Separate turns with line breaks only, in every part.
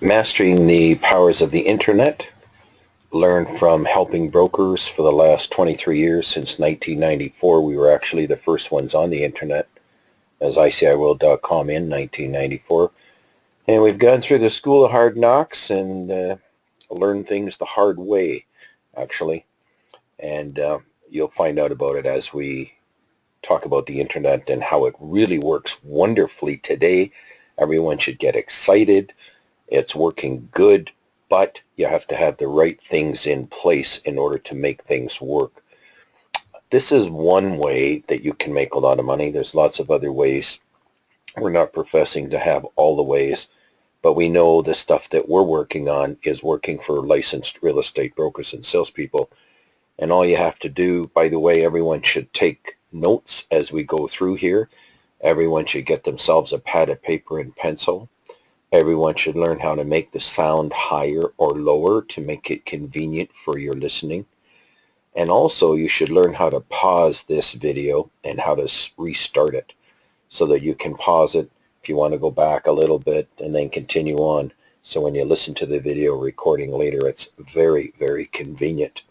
Mastering the powers of the internet. Learned from helping brokers for the last 23 years. Since 1994, we were actually the first ones on the internet as ICIWorld.com in 1994. And we've gone through the school of hard knocks and learned things the hard way, actually. And you'll find out about it as we talk about the internet and how it really works wonderfully today. Everyone should get excited. It's working good, but you have to have the right things in place in order to make things work. This is one way that you can make a lot of money. There's lots of other ways. We're not professing to have all the ways, but we know the stuff that we're working on is working for licensed real estate brokers and salespeople. And all you have to do, by the way, everyone should take notes as we go through here. Everyone should get themselves a pad of paper and pencil. Everyone should learn how to make the sound higher or lower to make it convenient for your listening. And also you should learn how to pause this video and how to restart it so that you can pause it if you want to go back a little bit and then continue on. So when you listen to the video recording later, it's very, very convenient.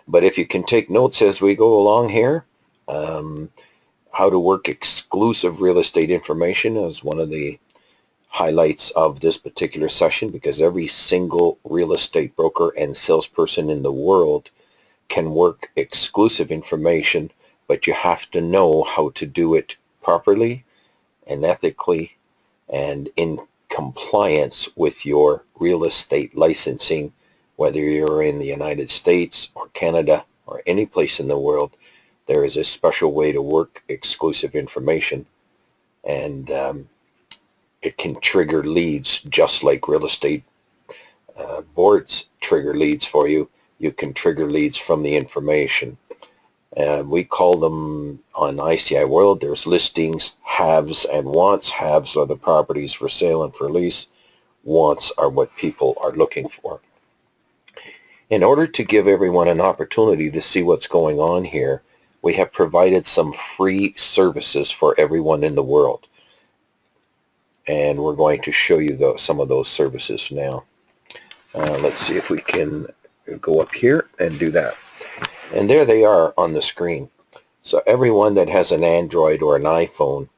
But if you can take notes as we go along here, how to work exclusive real estate information is one of the highlights of this particular session, because every single real estate broker and salesperson in the world can work exclusive information, but you have to know how to do it properly and ethically and in compliance with your real estate licensing, whether you're in the United States or Canada or any place in the world. There is a special way to work exclusive information, and it can trigger leads just like real estate boards trigger leads for you. You can trigger leads from the information. We call them on ICI World, there's listings, haves, and wants. Haves are the properties for sale and for lease. Wants are what people are looking for. In order to give everyone an opportunity to see what's going on here, we have provided some free services for everyone in the world. And we're going to show you some of those services now. Let's see if we can go up here and do that. And there they are on the screen. So everyone that has an Android or an iPhone,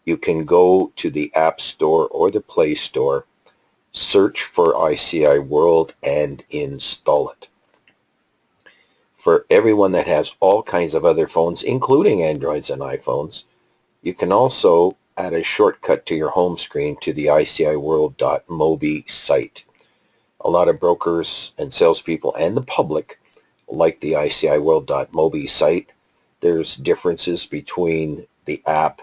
you can go to the App Store or the Play Store, search for ICI World, and install it. For everyone that has all kinds of other phones, including Androids and iPhones, you can also add a shortcut to your home screen to the ICIWorld.mobi site. A lot of brokers and salespeople and the public like the ICIWorld.mobi site. There's differences between the app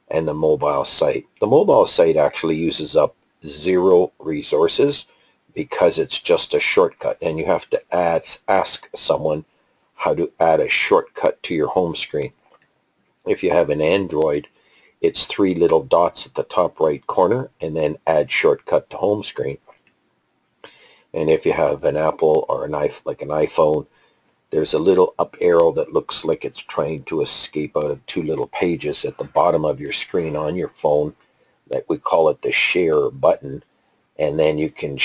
and the mobile site. The mobile site actually uses up 0 resources because it's just a shortcut, and you have to ask someone how to add a shortcut to your home screen. If you have an Android, it's 3 little dots at the top right corner and then add shortcut to home screen. And if you have an Apple or an iPhone, there's a little up arrow that looks like it's trying to escape out of 2 little pages at the bottom of your screen on your phone. That we call it the share button. And then you can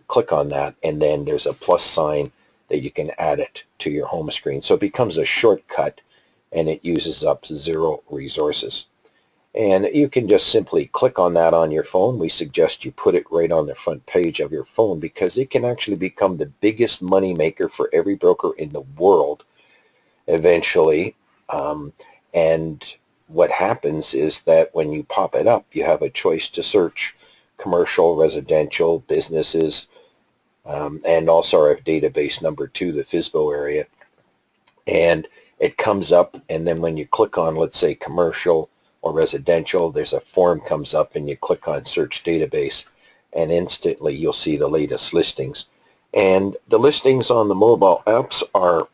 click on that, and then there's a plus sign that you can add it to your home screen. So it becomes a shortcut, and it uses up 0 resources. And you can just simply click on that on your phone. We suggest you put it right on the front page of your phone, because it can actually become the biggest money maker for every broker in the world eventually. And what happens is that when you pop it up, you have a choice to search commercial, residential, businesses, and also our database number 2, the FSBO area. And it comes up, and then when you click on, let's say, commercial or residential, there's a form comes up, and you click on search database, and instantly you'll see the latest listings. And the listings on the mobile apps are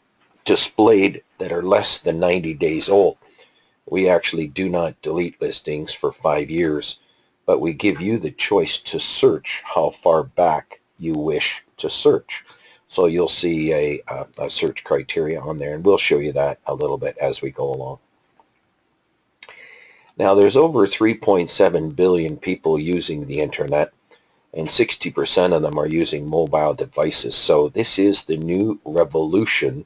displayed that are less than 90 days old. We actually do not delete listings for 5 years, but we give you the choice to search how far back you wish to search. So you'll see a search criteria on there, and we'll show you that a little bit as we go along. Now, there's over 3.7 billion people using the internet, and 60% of them are using mobile devices. So this is the new revolution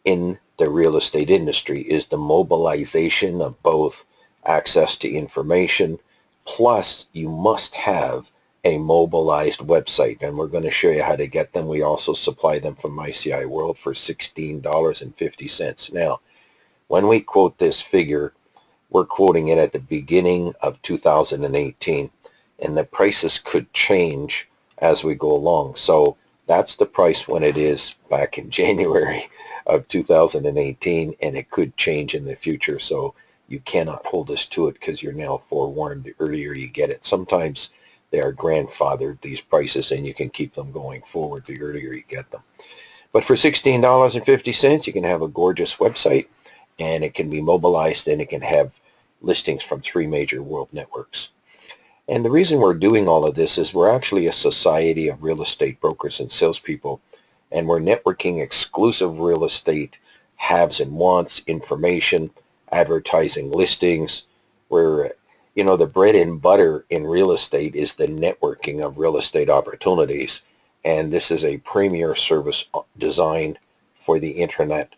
in the real estate industry, is the mobilization of both access to information, plus you must have a mobilized website, and we're going to show you how to get them. We also supply them from ICI World for $16.50. Now, when we quote this figure, we're quoting it at the beginning of 2018, and the prices could change as we go along. So that's the price when it is back in January of 2018, and it could change in the future. So you cannot hold us to it, because you're now forewarned the earlier you get it. Sometimes they are grandfathered, these prices, and you can keep them going forward the earlier you get them. But for $16.50, you can have a gorgeous website, and it can be mobilized, and it can have listings from 3 major world networks. And the reason we're doing all of this is we're actually a society of real estate brokers and salespeople, and we're networking exclusive real estate haves and wants, information, advertising, listings. We're, the bread and butter in real estate is the networking of real estate opportunities, and this is a premier service designed for the internet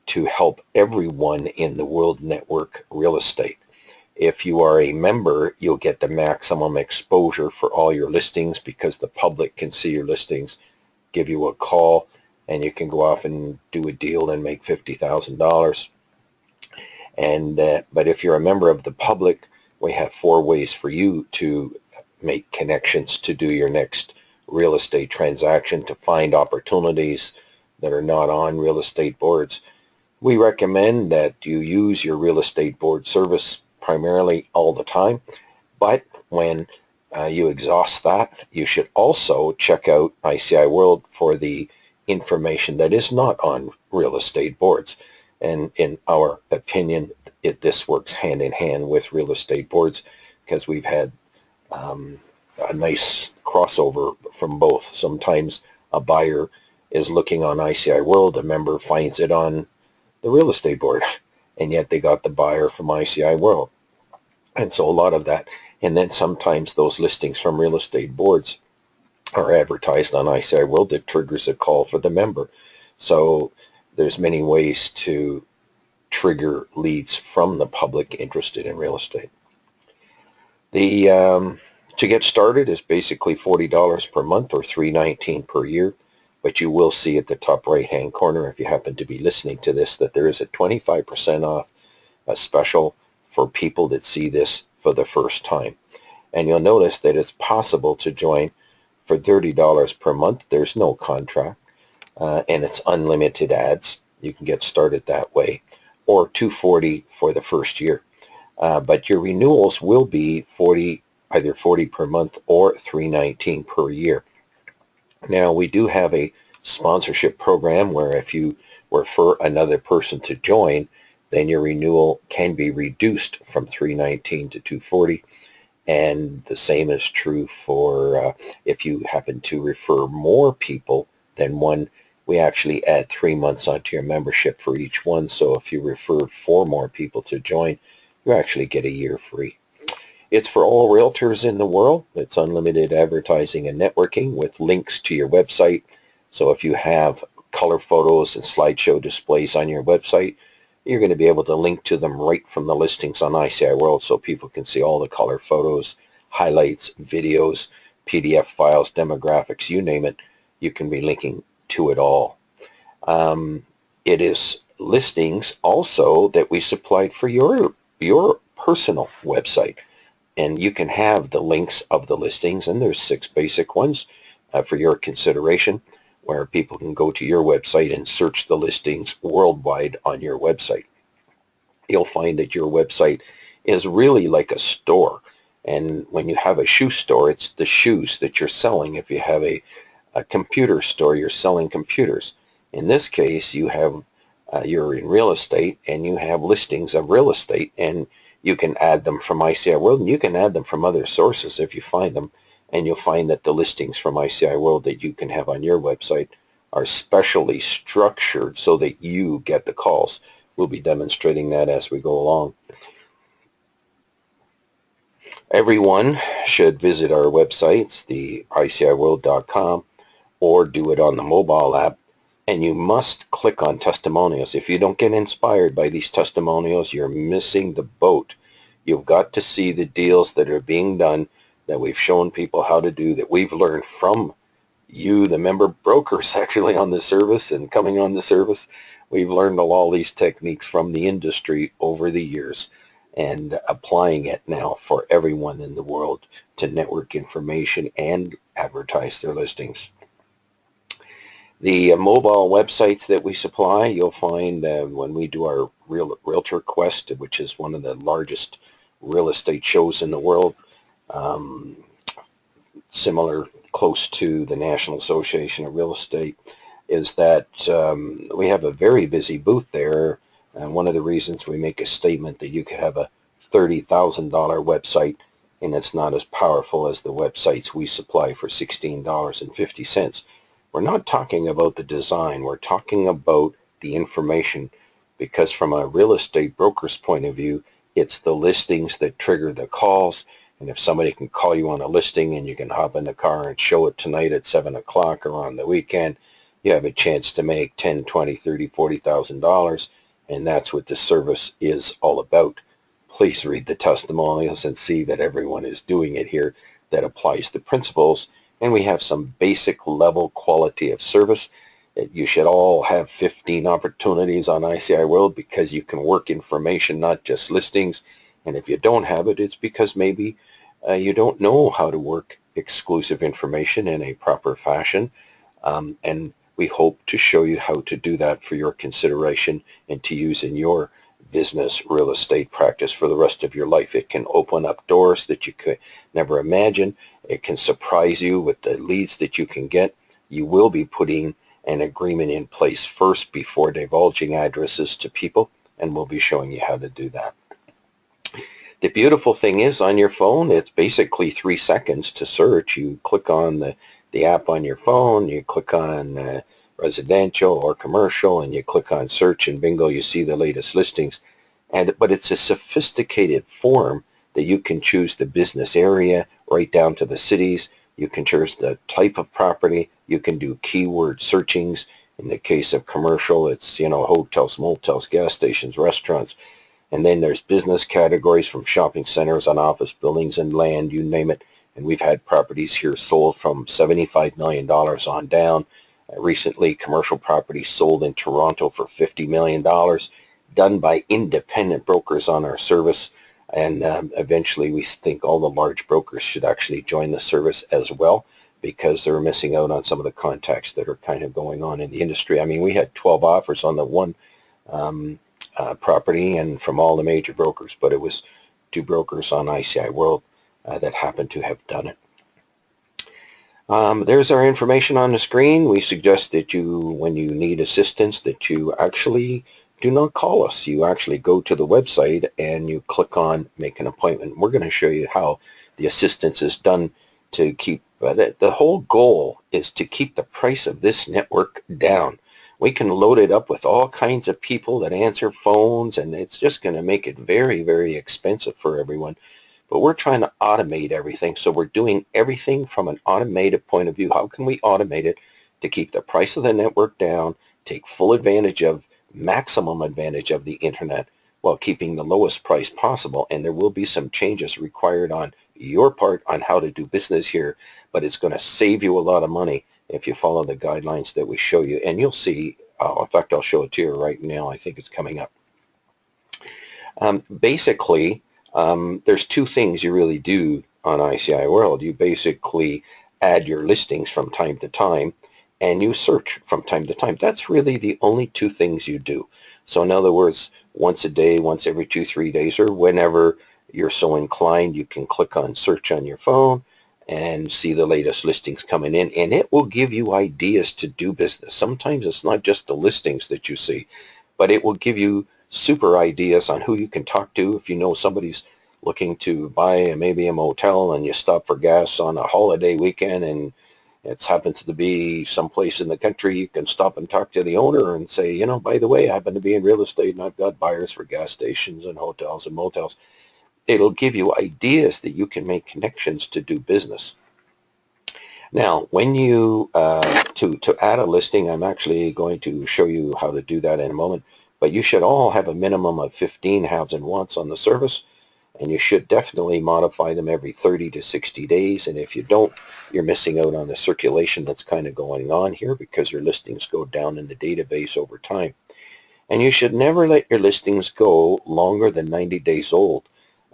to help everyone in the world network real estate. If you are a member, you'll get the maximum exposure for all your listings, because the public can see your listings, give you a call, and you can go off and do a deal and make $50,000. And but if you're a member of the public, we have 4 ways for you to make connections to do your next real estate transaction, to find opportunities that are not on real estate boards. We recommend that you use your real estate board service primarily all the time, but when you exhaust that, you should also check out ICI World for the information that is not on real estate boards. And in our opinion, this works hand in hand with real estate boards, because we've had a nice crossover from both. Sometimes a buyer is looking on ICI World, a member finds it on the real estate board, and yet they got the buyer from ICI World. And so a lot of that, and then sometimes those listings from real estate boards are advertised on ICI World. It triggers a call for the member. So there's many ways to trigger leads from the public interested in real estate. To get started is basically $40 per month or $319 per year. But you will see at the top right-hand corner, if you happen to be listening to this, that there is a 25% off, a special for people that see this for the first time. And you'll notice that it's possible to join for $30 per month. There's no contract, and it's unlimited ads. You can get started that way, or $240 for the first year. But your renewals will be either $40 per month or $319 per year. Now, we do have a sponsorship program where if you refer another person to join, then your renewal can be reduced from $319 to $240. And the same is true for if you happen to refer more people than one. We actually add 3 months onto your membership for each one. So if you refer 4 more people to join, you actually get a year free. It's for all realtors in the world. It's unlimited advertising and networking with links to your website. So if you have color photos and slideshow displays on your website, you're going to be able to link to them right from the listings on ICI World, so people can see all the color photos, highlights, videos, PDF files, demographics, you name it. You can be linking to it all. It is listings also that we supplied for your personal website. And you can have the links of the listings, and there's 6 basic ones for your consideration, where people can go to your website and search the listings worldwide on your website. You'll find that your website is really like a store. And when you have a shoe store, it's the shoes that you're selling. If you have a computer store, you're selling computers. In this case, you have you're in real estate, and you have listings of real estate, and you can add them from ICI World, and you can add them from other sources if you find them. And you'll find that the listings from ICI World that you can have on your website are specially structured so that you get the calls. We'll be demonstrating that as we go along. Everyone should visit our websites, the ICIworld.com, or do it on the mobile app. And you must click on testimonials. If you don't get inspired by these testimonials, you're missing the boat. You've got to see the deals that are being done, that we've shown people how to do, that we've learned from you, the member brokers, actually on the service and coming on the service. We've learned all these techniques from the industry over the years and applying it now for everyone in the world to network information and advertise their listings. The mobile websites that we supply, you'll find when we do our Realtor Quest, which is one of the largest real estate shows in the world, similar, close to the National Association of Real Estate, is that we have a very busy booth there. And one of the reasons we make a statement that you could have a $30,000 website and it's not as powerful as the websites we supply for $16.50. We're not talking about the design. We're talking about the information, because from a real estate broker's point of view, it's the listings that trigger the calls. And if somebody can call you on a listing and you can hop in the car and show it tonight at 7 o'clock or on the weekend, you have a chance to make $10, $20, $30, $40,000. And that's what the service is all about. Please read the testimonials and see that everyone is doing it here that applies the principles. And we have some basic level quality of service. You should all have 15 opportunities on ICI World, because you can work information, not just listings. And if you don't have it, it's because maybe you don't know how to work exclusive information in a proper fashion. And we hope to show you how to do that for your consideration and to use in your business real estate practice for the rest of your life. It can open up doors that you could never imagine. It can surprise you with the leads that you can get. You will be putting an agreement in place first before divulging addresses to people, and we'll be showing you how to do that. The beautiful thing is, on your phone, it's basically 3 seconds to search. You click on the app on your phone, you click on residential or commercial, and you click on search, and bingo, you see the latest listings. But it's a sophisticated form that you can choose the business area right down to the cities. You can choose the type of property. You can do keyword searchings. In the case of commercial, it's, hotels, motels, gas stations, restaurants. And then there's business categories from shopping centers and office buildings and land, you name it. And we've had properties here sold from $75 million on down. Recently, commercial properties sold in Toronto for $50 million, done by independent brokers on our service. And eventually we think all the large brokers should actually join the service as well, because they're missing out on some of the contacts that are kind of going on in the industry. I mean, we had 12 offers on the one property and from all the major brokers, but it was 2 brokers on ICI World that happened to have done it. There's our information on the screen. We suggest that you, when you need assistance, that you actually do not call us. You actually go to the website and you click on make an appointment. We're going to show you how the assistance is done to keep, the whole goal is to keep the price of this network down. We can load it up with all kinds of people that answer phones, and it's just going to make it very, very expensive for everyone. But we're trying to automate everything, so we're doing everything from an automated point of view. How can we automate it to keep the price of the network down, take full advantage of, maximum advantage of the internet, while keeping the lowest price possible? And there will be some changes required on your part on how to do business here, but it's going to save you a lot of money if you follow the guidelines that we show you. And you'll see, in fact, I'll show it to you right now. I think it's coming up. Basically, there's 2 things you really do on ICI World. You basically add your listings from time to time, and you search from time to time. That's really the only 2 things you do. So in other words, once a day, once every 2-3 days, or whenever you're so inclined, you can click on search on your phone and see the latest listings coming in, and it will give you ideas to do business. Sometimes it's not just the listings that you see, but it will give you super ideas on who you can talk to. If you know somebody's looking to buy maybe a motel and you stop for gas on a holiday weekend and it happens to be someplace in the country, you can stop and talk to the owner and say, by the way, I happen to be in real estate and I've got buyers for gas stations and hotels and motels. it'll give you ideas that you can make connections to do business. Now, when you, to add a listing, I'm actually going to show you how to do that in a moment, but you should all have a minimum of 15 haves and wants on the service, and you should definitely modify them every 30 to 60 days, and if you don't, you're missing out on the circulation that's kind of going on here because your listings go down in the database over time. And you should never let your listings go longer than 90 days old.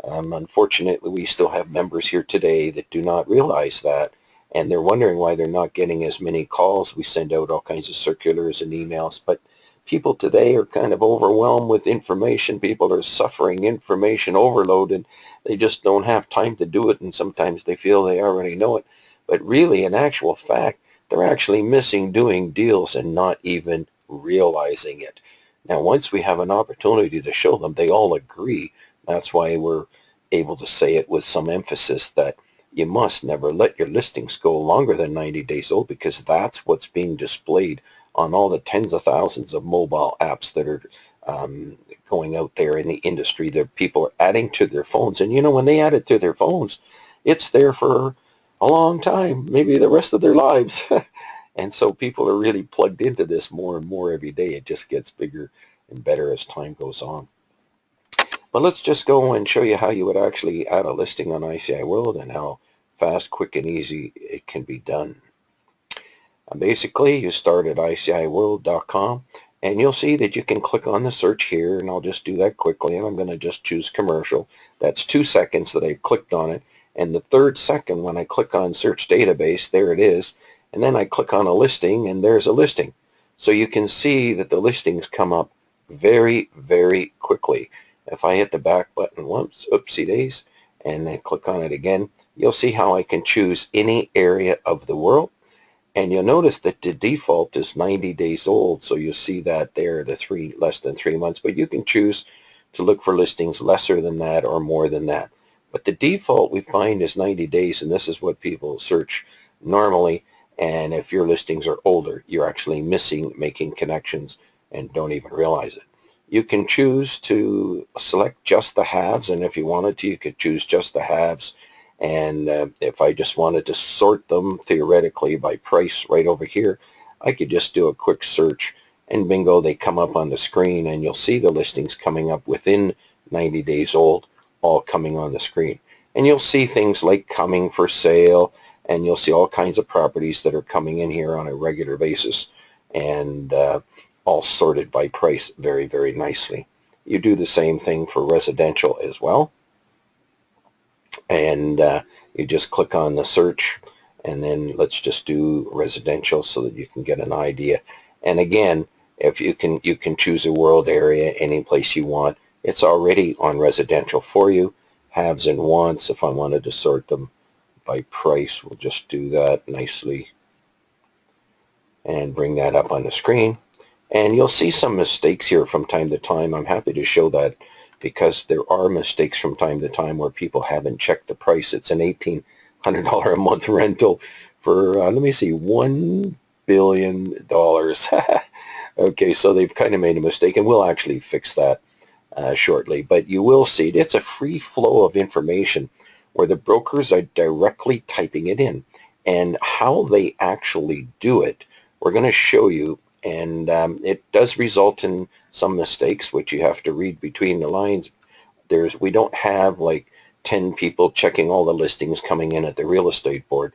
Unfortunately, we still have members here today that do not realize that, and they're wondering why they're not getting as many calls. We send out all kinds of circulars and emails, but people today are kind of overwhelmed with information. People are suffering information overload, and they just don't have time to do it, and sometimes they feel they already know it. But really, in actual fact, they're actually missing doing deals and not even realizing it. Now, once we have an opportunity to show them, they all agree. That's why we're able to say it with some emphasis that you must never let your listings go longer than 90 days old, because that's what's being displayed on all the tens of thousands of mobile apps that are going out there in the industry that people are adding to their phones. And you know, when they add it to their phones, it's there for a long time, maybe the rest of their lives. And so people are really plugged into this more and more every day. It just gets bigger and better as time goes on. But let's just go and show you how you would actually add a listing on ICI World and how fast, quick, and easy it can be done. Basically, you start at ICIWorld.com, and you'll see that you can click on the search here, and I'll just do that quickly, and I'm going to just choose commercial. That's 2 seconds that I've clicked on it, and the third second when I click on search database, there it is, and then I click on a listing, and there's a listing. So you can see that the listings come up very, very quickly. If I hit the back button once, oopsie days, and then click on it again, you'll see how I can choose any area of the world. And you'll notice that the default is 90 days old, so you'll see that there, the less than 3 months, but you can choose to look for listings lesser than that or more than that. But the default we find is 90 days, and this is what people search normally. And if your listings are older, you're actually missing making connections and don't even realize it. You can choose to select just the halves, and if you wanted to, you could choose just the halves. And if I just wanted to sort them theoretically by price right over here, I could just do a quick search, and bingo, they come up on the screen, and you'll see the listings coming up within 90 days old, all coming on the screen. And you'll see things like coming for sale, and you'll see all kinds of properties that are coming in here on a regular basis, and all sorted by price very, very nicely. You do the same thing for residential as well. And you just click on the search, and then let's just do residential so that you can get an idea. And again, if you can choose a world area any place you want. It's already on residential for you. Haves and wants, if I wanted to sort them by price, we'll just do that nicely and bring that up on the screen. And you'll see some mistakes here from time to time. I'm happy to show that, because there are mistakes from time to time where people haven't checked the price. It's an $1,800 a month rental for, let me see, $1 billion. Okay, so they've kind of made a mistake, and we'll actually fix that shortly. But you will see it's a free flow of information where the brokers are directly typing it in. And how they actually do it, we're going to show you. And it does result in some mistakes, which you have to read between the lines. We don't have like 10 people checking all the listings coming in at the real estate board.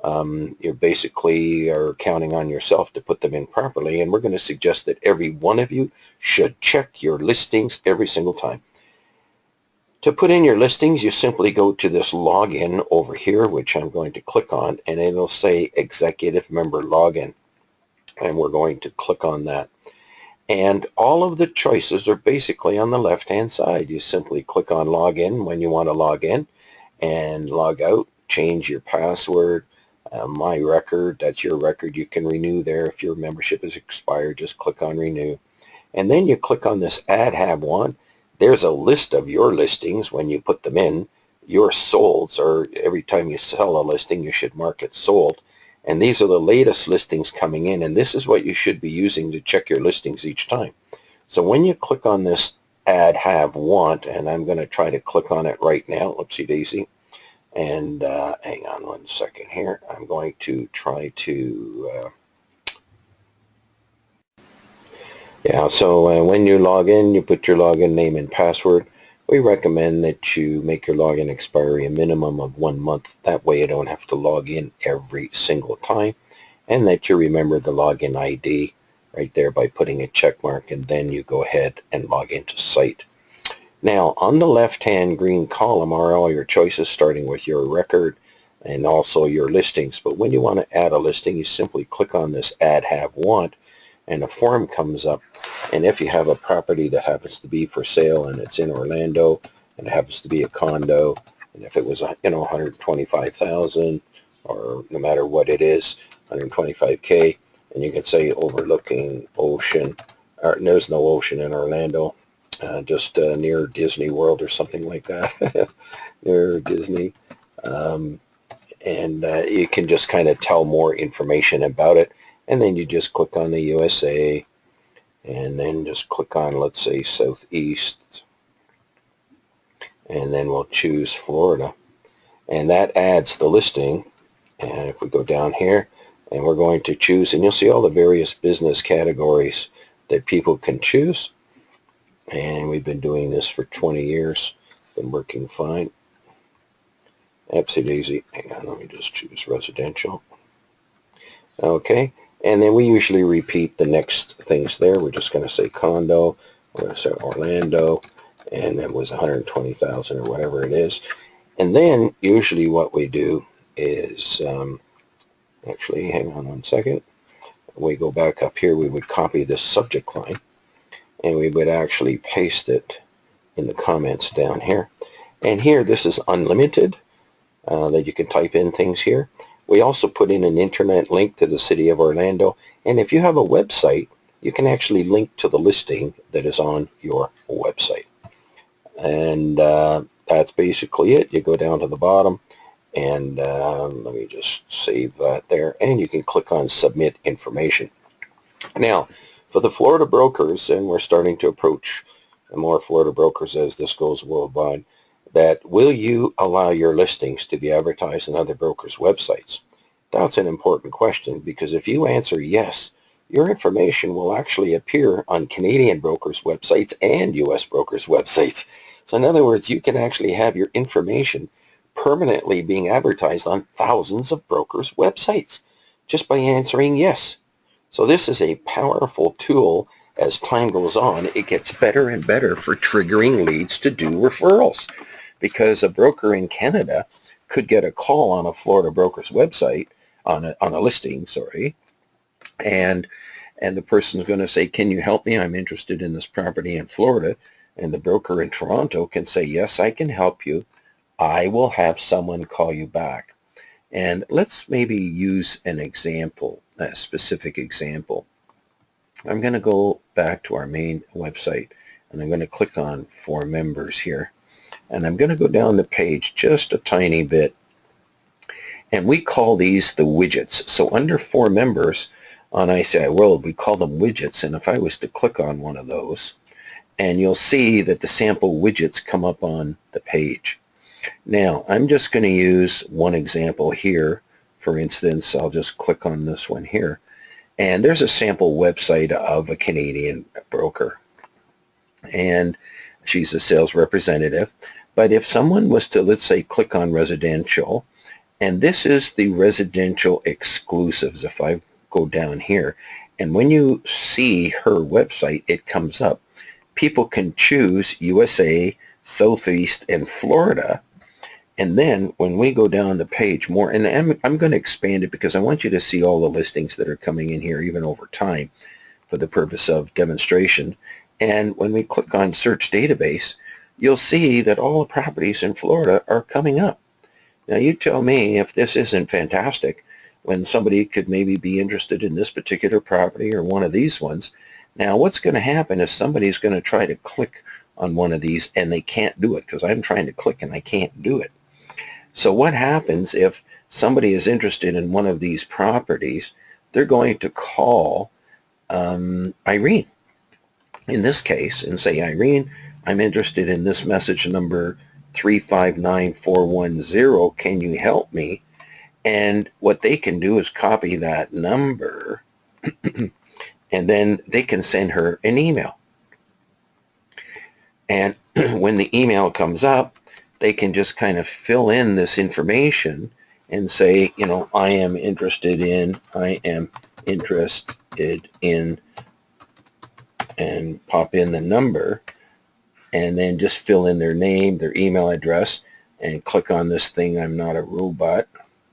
You basically are counting on yourself to put them in properly, and we're going to suggest that every one of you should check your listings every single time. To put in your listings, you simply go to this login over here, which I'm going to click on, and it'll say Executive Member Login. And we're going to click on that. And all of the choices are basically on the left-hand side. You simply click on Login when you want to log in, and log out, change your password, My Record, that's your record. You can renew there. If your membership is expired, just click on Renew. And then you click on this Add Have One. There's a list of your listings when you put them in. Your solds, or every time you sell a listing, you should mark it sold. And these are the latest listings coming in, and this is what you should be using to check your listings each time. So when you click on this add have want, and I'm going to try to click on it right now. Oopsie daisy. And hang on one second here. I'm going to try to yeah, so when you log in, you put your login name and password. We recommend that you make your login expiry a minimum of 1 month. That way you don't have to log in every single time, and that you remember the login ID right there by putting a check mark, and then you go ahead and log into site. Now, on the left-hand green column are all your choices, starting with your record and also your listings. But when you want to add a listing, you simply click on this Add Have Want, and a form comes up. And if you have a property that happens to be for sale and it's in Orlando and it happens to be a condo, and if it was 125,000, or no matter what it is, 125K, and you can say overlooking ocean, or there's no ocean in Orlando, just near Disney World or something like that, near Disney. And you can just kind of tell more information about it. And then you just click on the USA, and then just click on, let's say, Southeast, and then we'll choose Florida. And that adds the listing. And if we go down here, and we're going to choose, and you'll see all the various business categories that people can choose. And we've been doing this for 20 years. Been working fine. Oopsie daisy. Hang on, let me just choose residential. Okay, and then we usually repeat the next things there. We're just going to say condo. We're going to say Orlando, and it was 120,000 or whatever it is. And then usually what we do is, actually, hang on one second. We go back up here. We would copy this subject line, and we would actually paste it in the comments down here. And here, this is unlimited, that you can type in things here. We also put in an internet link to the city of Orlando, and if you have a website, you can actually link to the listing that is on your website. And that's basically it. You go down to the bottom, and let me just save that there, and you can click on Submit Information. Now, for the Florida brokers, and we're starting to approach more Florida brokers as this goes worldwide, that will you allow your listings to be advertised on other brokers' websites? That's an important question, because if you answer yes, your information will actually appear on Canadian brokers' websites and U.S. brokers' websites. So in other words, you can actually have your information permanently being advertised on thousands of brokers' websites just by answering yes. So this is a powerful tool. As time goes on, it gets better and better for triggering leads to do referrals, because a broker in Canada could get a call on a Florida broker's website, on a listing, sorry, and the person's going to say, can you help me? I'm interested in this property in Florida. And the broker in Toronto can say, yes, I can help you. I will have someone call you back. And let's maybe use an example, a specific example. I'm going to go back to our main website, and I'm going to click on For Members here. And I'm going to go down the page just a tiny bit. And we call these the widgets. So under For Members on ICI World, we call them widgets. And if I was to click on one of those, and you'll see that the sample widgets come up on the page. Now, I'm just going to use one example here. For instance, I'll just click on this one here. And there's a sample website of a Canadian broker. And she's a sales representative. But if someone was to, let's say, click on residential, and this is the residential exclusives, if I go down here, and when you see her website, it comes up. People can choose USA, Southeast, and Florida. And then when we go down the page more, and I'm going to expand it because I want you to see all the listings that are coming in here even over time for the purpose of demonstration. And when we click on Search Database, you'll see that all the properties in Florida are coming up. Now you tell me if this isn't fantastic, when somebody could maybe be interested in this particular property or one of these ones. Now what's going to happen is somebody's going to try to click on one of these and they can't do it because I'm trying to click and I can't do it. So what happens if somebody is interested in one of these properties? They're going to call Irene in this case and say, Irene, I'm interested in this message number 359410. Can you help me? And what they can do is copy that number and then they can send her an email. And when the email comes up, they can just kind of fill in this information and say, you know, I am interested in, and pop in the number, and then just fill in their name, their email address, and click on this thing. I'm not a robot.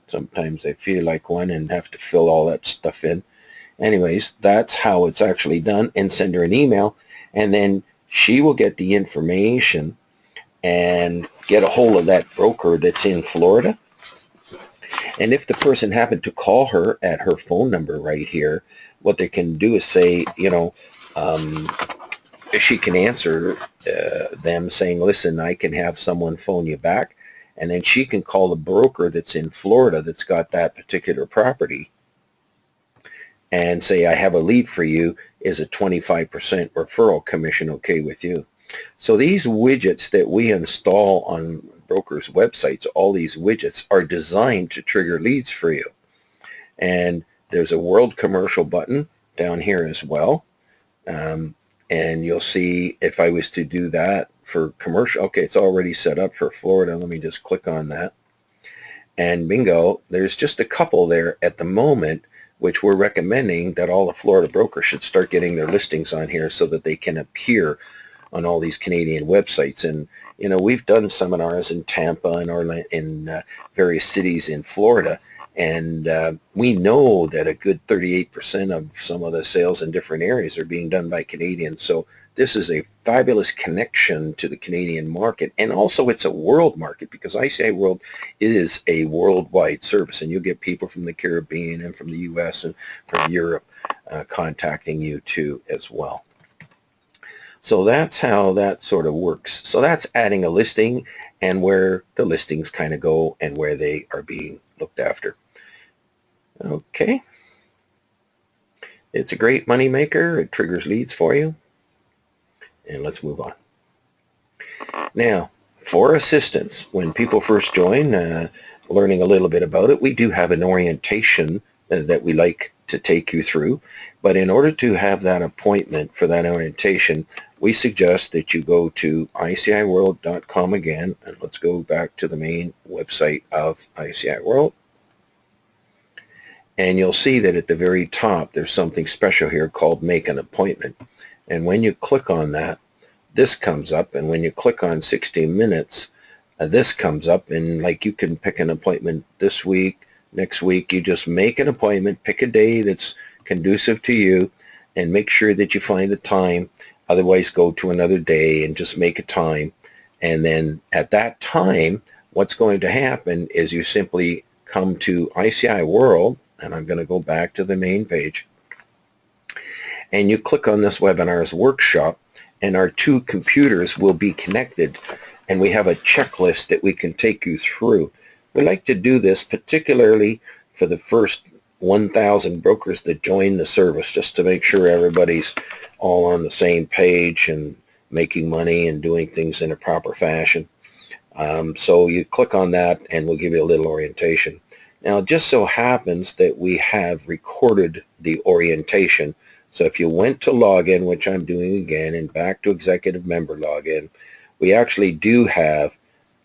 Sometimes I feel like one and have to fill all that stuff in. Anyways, that's how it's actually done, and send her an email, and then she will get the information and get a hold of that broker that's in Florida. And if the person happened to call her at her phone number right here, what they can do is say, you know, she can answer them saying, listen, I can have someone phone you back. And then she can call the broker that's in Florida that's got that particular property and say, I have a lead for you. Is a 25% referral commission okay with you? So these widgets that we install on brokers' websites, all these widgets are designed to trigger leads for you. And there's a World Commercial button down here as well. And you'll see if I was to do that for commercial, okay, it's already set up for Florida. Let me just click on that. And bingo, there's just a couple there at the moment, which we're recommending that all the Florida brokers should start getting their listings on here so that they can appear on all these Canadian websites. And, you know, we've done seminars in Tampa and Orlando, in various cities in Florida, and we know that a good 38% of some of the sales in different areas are being done by Canadians. So this is a fabulous connection to the Canadian market, and also it's a world market, because ICI World is a worldwide service, and you'll get people from the Caribbean and from the US and from Europe contacting you too as well. So that's how that sort of works. So that's adding a listing and where the listings kind of go and where they are being looked after. Okay. It's a great money maker. It triggers leads for you. And let's move on. Now, for assistance, when people first join, learning a little bit about it, we do have an orientation that we like to take you through. But in order to have that appointment for that orientation, we suggest that you go to iciworld.com again, and let's go back to the main website of ICI World. And you'll see that at the very top, there's something special here called Make an Appointment. And when you click on that, this comes up. And when you click on 60 minutes, this comes up. And like, you can pick an appointment this week, next week. You just make an appointment, pick a day that's conducive to you, and make sure that you find a time. Otherwise, go to another day and just make a time. And then at that time, what's going to happen is you simply come to ICI World, and I'm going to go back to the main page, and you click on this webinar's workshop, and our two computers will be connected, and we have a checklist that we can take you through. We like to do this particularly for the first 1,000 brokers that join the service, just to make sure everybody's all on the same page and making money and doing things in a proper fashion. So you click on that and we'll give you a little orientation. Now, it just so happens that we have recorded the orientation. So if you went to login, which I'm doing again, and back to executive member login, we actually do have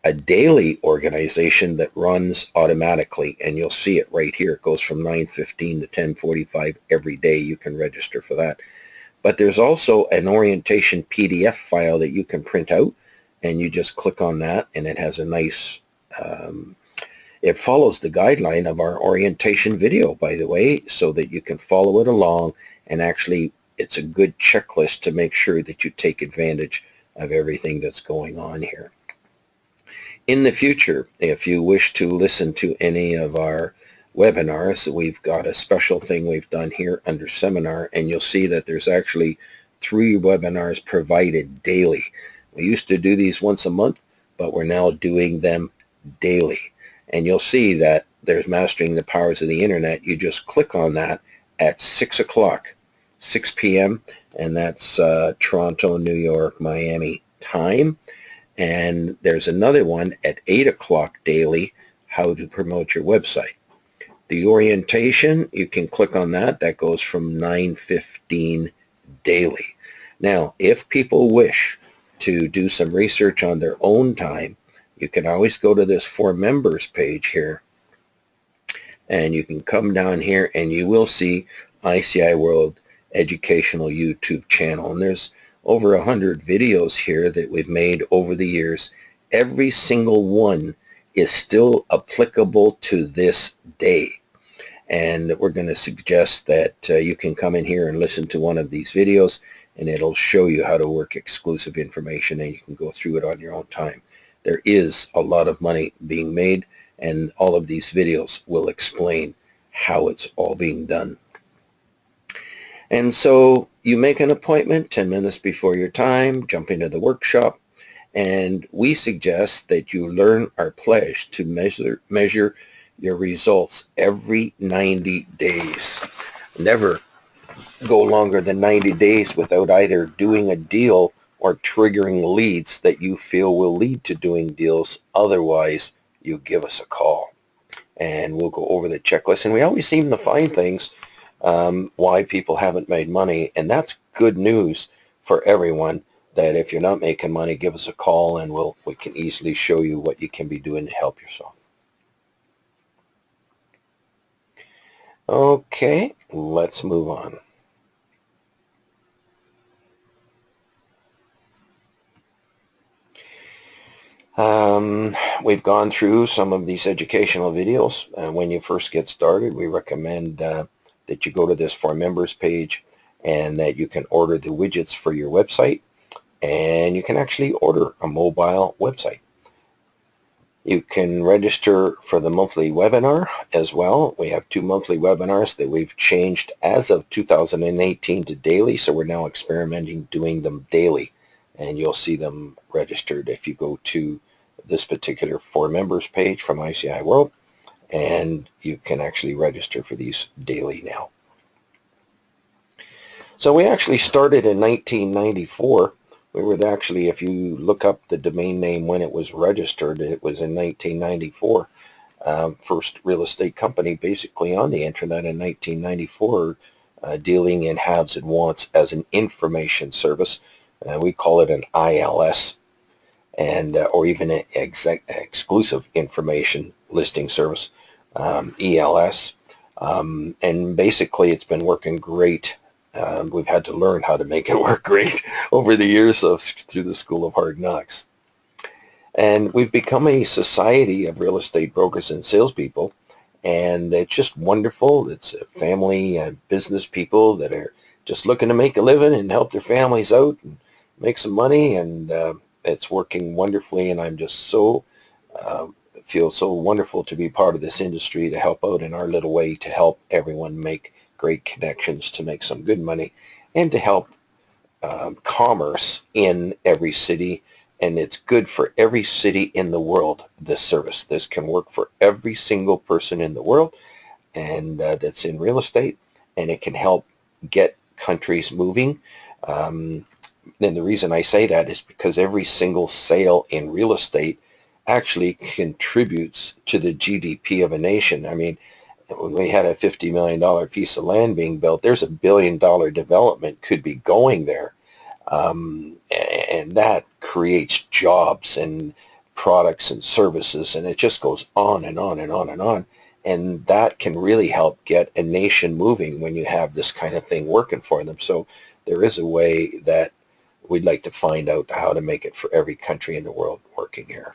a daily organization that runs automatically, and you'll see it right here. It goes from 9:15 to 10:45 every day. You can register for that. But there's also an orientation PDF file that you can print out, and you just click on that, and it has a nice, it follows the guideline of our orientation video, by the way, so that you can follow it along, and actually it's a good checklist to make sure that you take advantage of everything that's going on here. In the future, if you wish to listen to any of our webinars, we've got a special thing we've done here under seminar, and you'll see that there's actually 3 webinars provided daily. We used to do these once a month, but we're now doing them daily. And you'll see that there's Mastering the Powers of the Internet. You just click on that at 6 o'clock, 6 p.m., and that's Toronto, New York, Miami time. And there's another one at 8 o'clock daily, how to promote your website. The orientation, you can click on that. That goes from 9:15 daily. Now, if people wish to do some research on their own time, you can always go to this For Members page here, and you can come down here and you will see ICI World Educational YouTube channel. And there's over 100 videos here that we've made over the years. Every single one is still applicable to this day. And we're going to suggest that you can come in here and listen to one of these videos, and it'll show you how to work exclusive information, and you can go through it on your own time. There is a lot of money being made, and all of these videos will explain how it's all being done. And so you make an appointment 10 minutes before your time, jump into the workshop, and we suggest that you learn our pledge to measure your results every 90 days. Never go longer than 90 days without either doing a deal or triggering leads that you feel will lead to doing deals. Otherwise, you give us a call and we'll go over the checklist. And we always seem to find things why people haven't made money, and that's good news for everyone, that if you're not making money, give us a call and we can easily show you what you can be doing to help yourself. Okay, let's move on. We've gone through some of these educational videos. When you first get started, we recommend that you go to this For Members page and that you can order the widgets for your website, and you can actually order a mobile website. You can register for the monthly webinar as well. We have 2 monthly webinars that we've changed as of 2018 to daily, so we're now experimenting doing them daily, and you'll see them registered if you go to this particular For Members page from ICI World, and you can actually register for these daily now. So we actually started in 1994. We were actually, if you look up the domain name when it was registered, it was in 1994. First real estate company basically on the internet in 1994, dealing in haves and wants as an information service. We call it an ILS, and or even an exclusive information listing service, ELS. And basically it's been working great. We've had to learn how to make it work great over the years through the School of Hard Knocks. And we've become a society of real estate brokers and salespeople, and it's just wonderful. It's a family business people that are just looking to make a living and help their families out and make some money, and it's working wonderfully, and I'm just so feel so wonderful to be part of this industry, to help out in our little way to help everyone make great connections, to make some good money, and to help commerce in every city. And it's good for every city in the world, this service. This can work for every single person in the world, and that's in real estate, and it can help get countries moving. And the reason I say that is because every single sale in real estate actually contributes to the GDP of a nation. I mean, when we had a $50 million piece of land being built, there's $1 billion development could be going there. And that creates jobs and products and services, and it just goes on and on and on and on. And that can really help get a nation moving when you have this kind of thing working for them. So there is a way that we'd like to find out how to make it for every country in the world working here.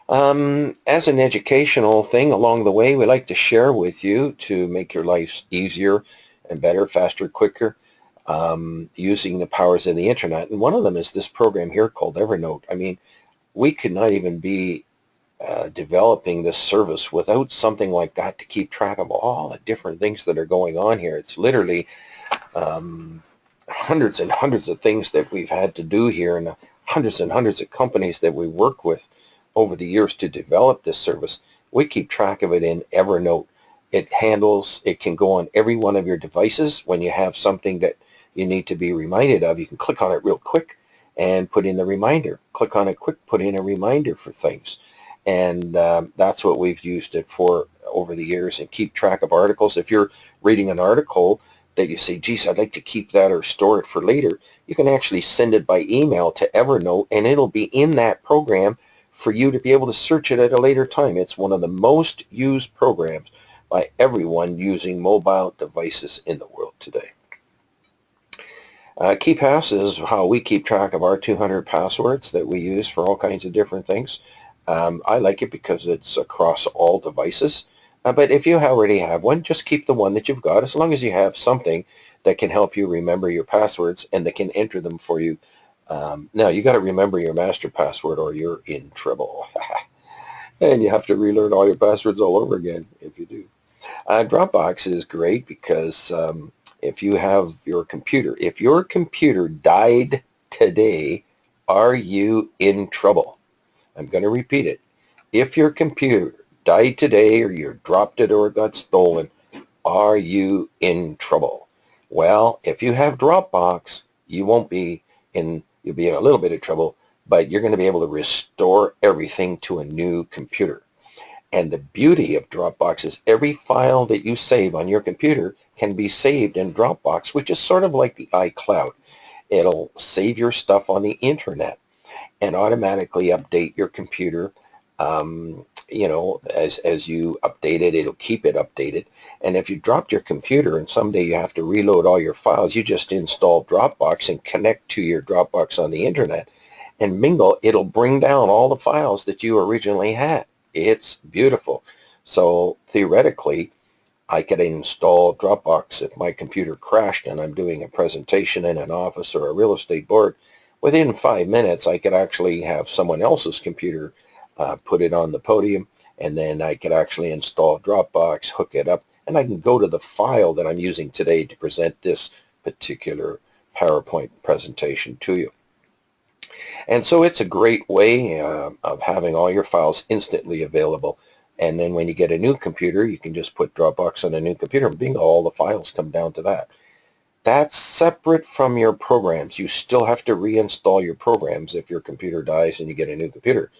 As an educational thing along the way, we like to share with you to make your life easier and better, faster, quicker, using the powers of the internet. And one of them is this program here called Evernote. I mean, we could not even be developing this service without something like that to keep track of all the different things that are going on here. It's literally hundreds and hundreds of things that we've had to do here, and hundreds of companies that we work with over the years to develop this service. We keep track of it in Evernote. It can go on every one of your devices. When you have something that you need to be reminded of, you can click on it real quick, and put in the reminder. Click on it quick, put in a reminder for things. And that's what we've used it for over the years, and keep track of articles. If you're reading an article that you say, geez, I'd like to keep that or store it for later, you can actually send it by email to Evernote, and it'll be in that program for you to be able to search it at a later time. It's one of the most used programs by everyone using mobile devices in the world today. KeePass is how we keep track of our 200 passwords that we use for all kinds of different things. I like it because it's across all devices. But if you already have one, just keep the one that you've got, as long as you have something that can help you remember your passwords and that can enter them for you. Now, you got to remember your master password or you're in trouble. And you have to relearn all your passwords all over again if you do. Dropbox is great because if you have your computer, if your computer died today, are you in trouble? I'm going to repeat it. If your computer died today, or you dropped it or it got stolen, are you in trouble? Well, if you have Dropbox, you won't be in, you'll be in a little bit of trouble, but you're going to be able to restore everything to a new computer. And the beauty of Dropbox is every file that you save on your computer can be saved in Dropbox, which is sort of like the iCloud. It'll save your stuff on the internet and automatically update your computer. You know, as you update it, it'll keep it updated. And if you dropped your computer and someday you have to reload all your files, you just install Dropbox and connect to your Dropbox on the internet, and mingle, it'll bring down all the files that you originally had. It's beautiful. So theoretically, I could install Dropbox if my computer crashed and I'm doing a presentation in an office or a real estate board. Within 5 minutes, I could actually have someone else's computer put it on the podium, and then I could actually install Dropbox, hook it up, and I can go to the file that I'm using today to present this particular PowerPoint presentation to you. And so it's a great way of having all your files instantly available. And then when you get a new computer, you can just put Dropbox on a new computer, and bingo, all the files come down to that. That's separate from your programs. You still have to reinstall your programs if your computer dies and you get a new computer.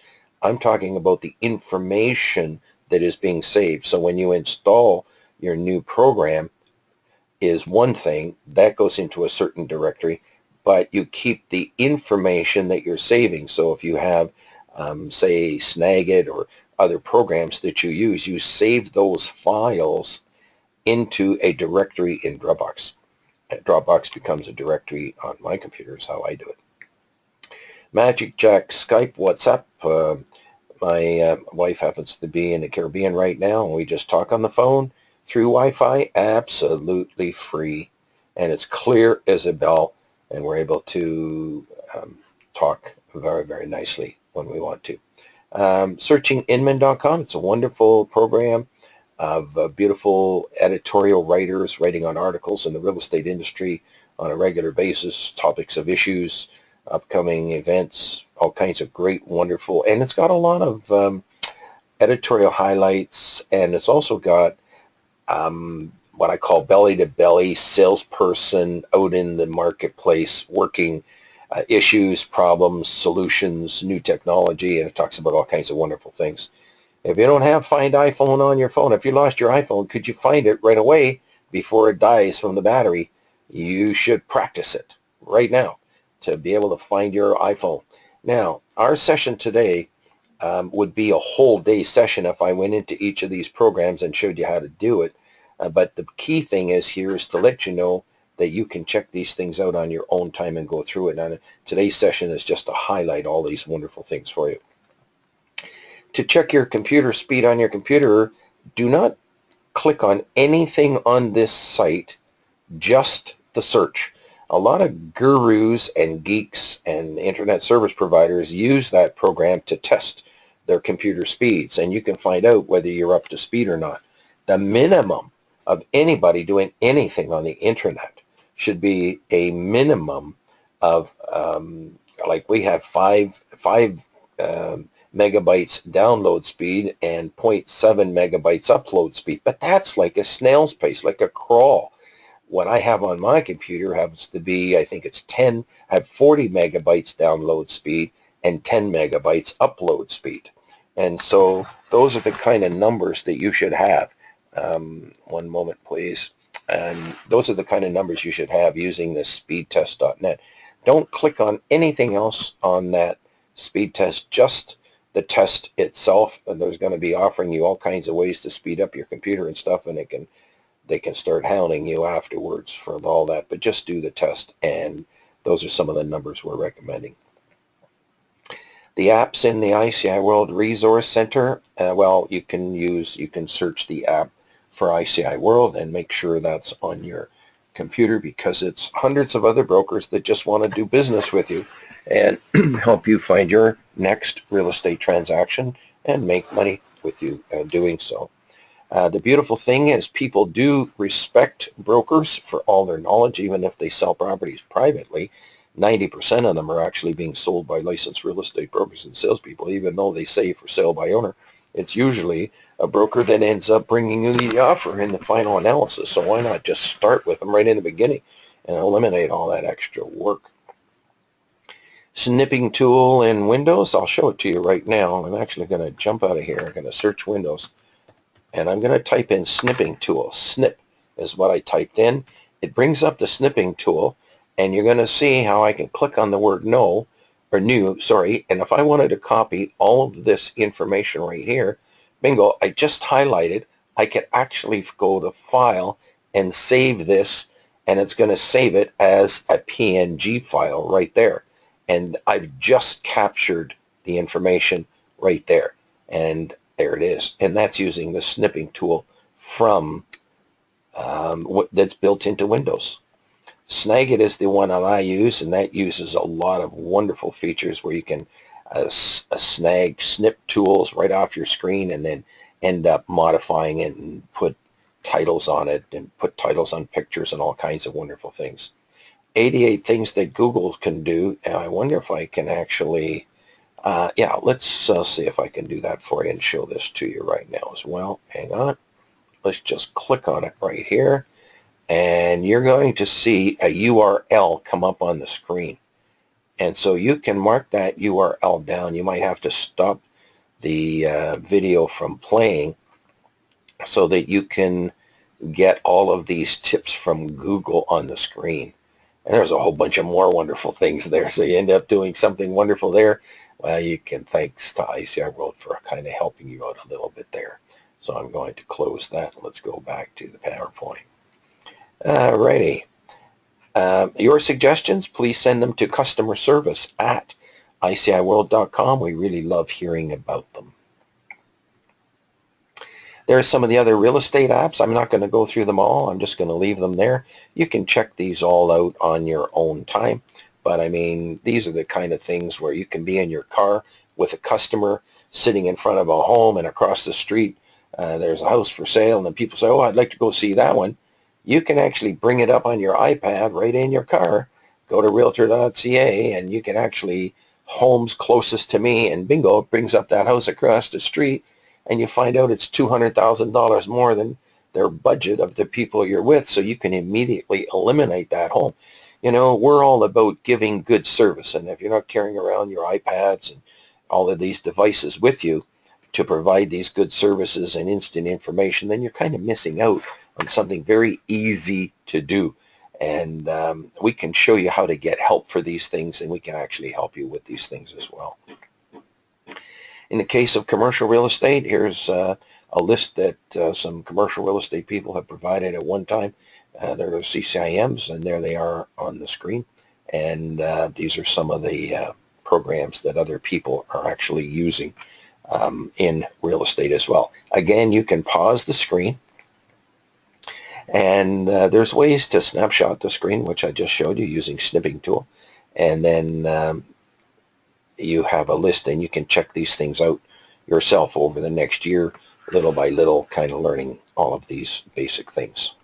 I'm talking about the information that is being saved. So when you install your new program is one thing, that goes into a certain directory, but you keep the information that you're saving. So if you have, say, Snagit or other programs that you use, you save those files into a directory in Dropbox. Dropbox becomes a directory on my computer is how I do it. Magic Jack, Skype, WhatsApp. My wife happens to be in the Caribbean right now, and we just talk on the phone through Wi-Fi, absolutely free, and it's clear as a bell, and we're able to talk very, very nicely when we want to. SearchingInman.com, it's a wonderful program of beautiful editorial writers writing on articles in the real estate industry on a regular basis, topics of issues, upcoming events, all kinds of great, wonderful, and it's got a lot of editorial highlights, and it's also got what I call belly-to-belly salesperson out in the marketplace working issues, problems, solutions, new technology, and it talks about all kinds of wonderful things. If you don't have Find iPhone on your phone, if you lost your iPhone, could you find it right away before it dies from the battery? You should practice it right now to be able to find your iPhone. Now, our session today would be a whole day session if I went into each of these programs and showed you how to do it. But the key thing is here is to let you know that you can check these things out on your own time and go through it. And today's session is just to highlight all these wonderful things for you. To check your computer speed on your computer, do not click on anything on this site, just the search. A lot of gurus and geeks and internet service providers use that program to test their computer speeds, and you can find out whether you're up to speed or not. The minimum of anybody doing anything on the internet should be a minimum of, like we have 5 megabytes download speed and 0.7 megabytes upload speed, but that's like a snail's pace, like a crawl. what I have on my computer happens to be, I think it's 10, I have 40 megabytes download speed and 10 megabytes upload speed. And so those are the kind of numbers that you should have. One moment, please. And those are the kind of numbers you should have using this speedtest.net. Don't click on anything else on that speed test, just the test itself. And there's going to be offering you all kinds of ways to speed up your computer and stuff, and they can start hounding you afterwards for all that. But just do the test, and those are some of the numbers we're recommending. The apps in the ICI World Resource Center, well, you can search the app for ICI World and make sure that's on your computer, because it's hundreds of other brokers that just want to do business with you and help you find your next real estate transaction and make money with you doing so. The beautiful thing is people do respect brokers for all their knowledge, even if they sell properties privately. 90% of them are actually being sold by licensed real estate brokers and salespeople, even though they say for sale by owner. It's usually a broker that ends up bringing you the offer in the final analysis. So why not just start with them right in the beginning and eliminate all that extra work? Snipping tool in Windows, I'll show it to you right now. I'm actually going to jump out of here. I'm going to search Windows, and I'm going to type in snipping tool. Snip is what I typed in. It brings up the snipping tool, and you're going to see how I can click on the word new, and if I wanted to copy all of this information right here, bingo, I just highlighted, I could actually go to File and save this, and it's going to save it as a PNG file right there. And I've just captured the information right there, and there it is. And that's using the snipping tool from that's built into Windows. Snagit is the one that I use, and that uses a lot of wonderful features where you can snip tools right off your screen and then end up modifying it and put titles on it and put titles on pictures and all kinds of wonderful things. 88 things that Google can do, and I wonder if I can actually, yeah, let's see if I can do that for you and show this to you right now as well. Hang on. Let's just click on it right here, and you're going to see a URL come up on the screen. And so you can mark that URL down. You might have to stop the video from playing so that you can get all of these tips from Google on the screen. And there's a whole bunch of more wonderful things there. So you end up doing something wonderful there. Well, you can thanks to ICI World for kind of helping you out a little bit there. So I'm going to close that. Let's go back to the PowerPoint. Alrighty. Your suggestions, please send them to customer service at ICIWorld.com. We really love hearing about them. There's some of the other real estate apps. I'm not going to go through them all. I'm just going to leave them there. You can check these all out on your own time. But I mean, these are the kind of things where you can be in your car with a customer sitting in front of a home, and across the street there's a house for sale, and then people say, oh, I'd like to go see that one. You can actually bring it up on your iPad right in your car. Go to realtor.ca, and you can actually homes closest to me, and bingo, it brings up that house across the street, and you find out it's $200,000 more than their budget of the people you're with, so you can immediately eliminate that home. You know, we're all about giving good service, and if you're not carrying around your iPads and all of these devices with you to provide these good services and instant information, then you're kind of missing out on something very easy to do. And we can show you how to get help for these things, and we can actually help you with these things as well. In the case of commercial real estate, here's a list that some commercial real estate people have provided at one time. There are CCIMs, and there they are on the screen. And these are some of the programs that other people are actually using in real estate as well. Again, you can pause the screen, and there's ways to snapshot the screen, which I just showed you using snipping tool. And then you have a list, and you can check these things out yourself over the next year, little by little, kind of learning all of these basic things.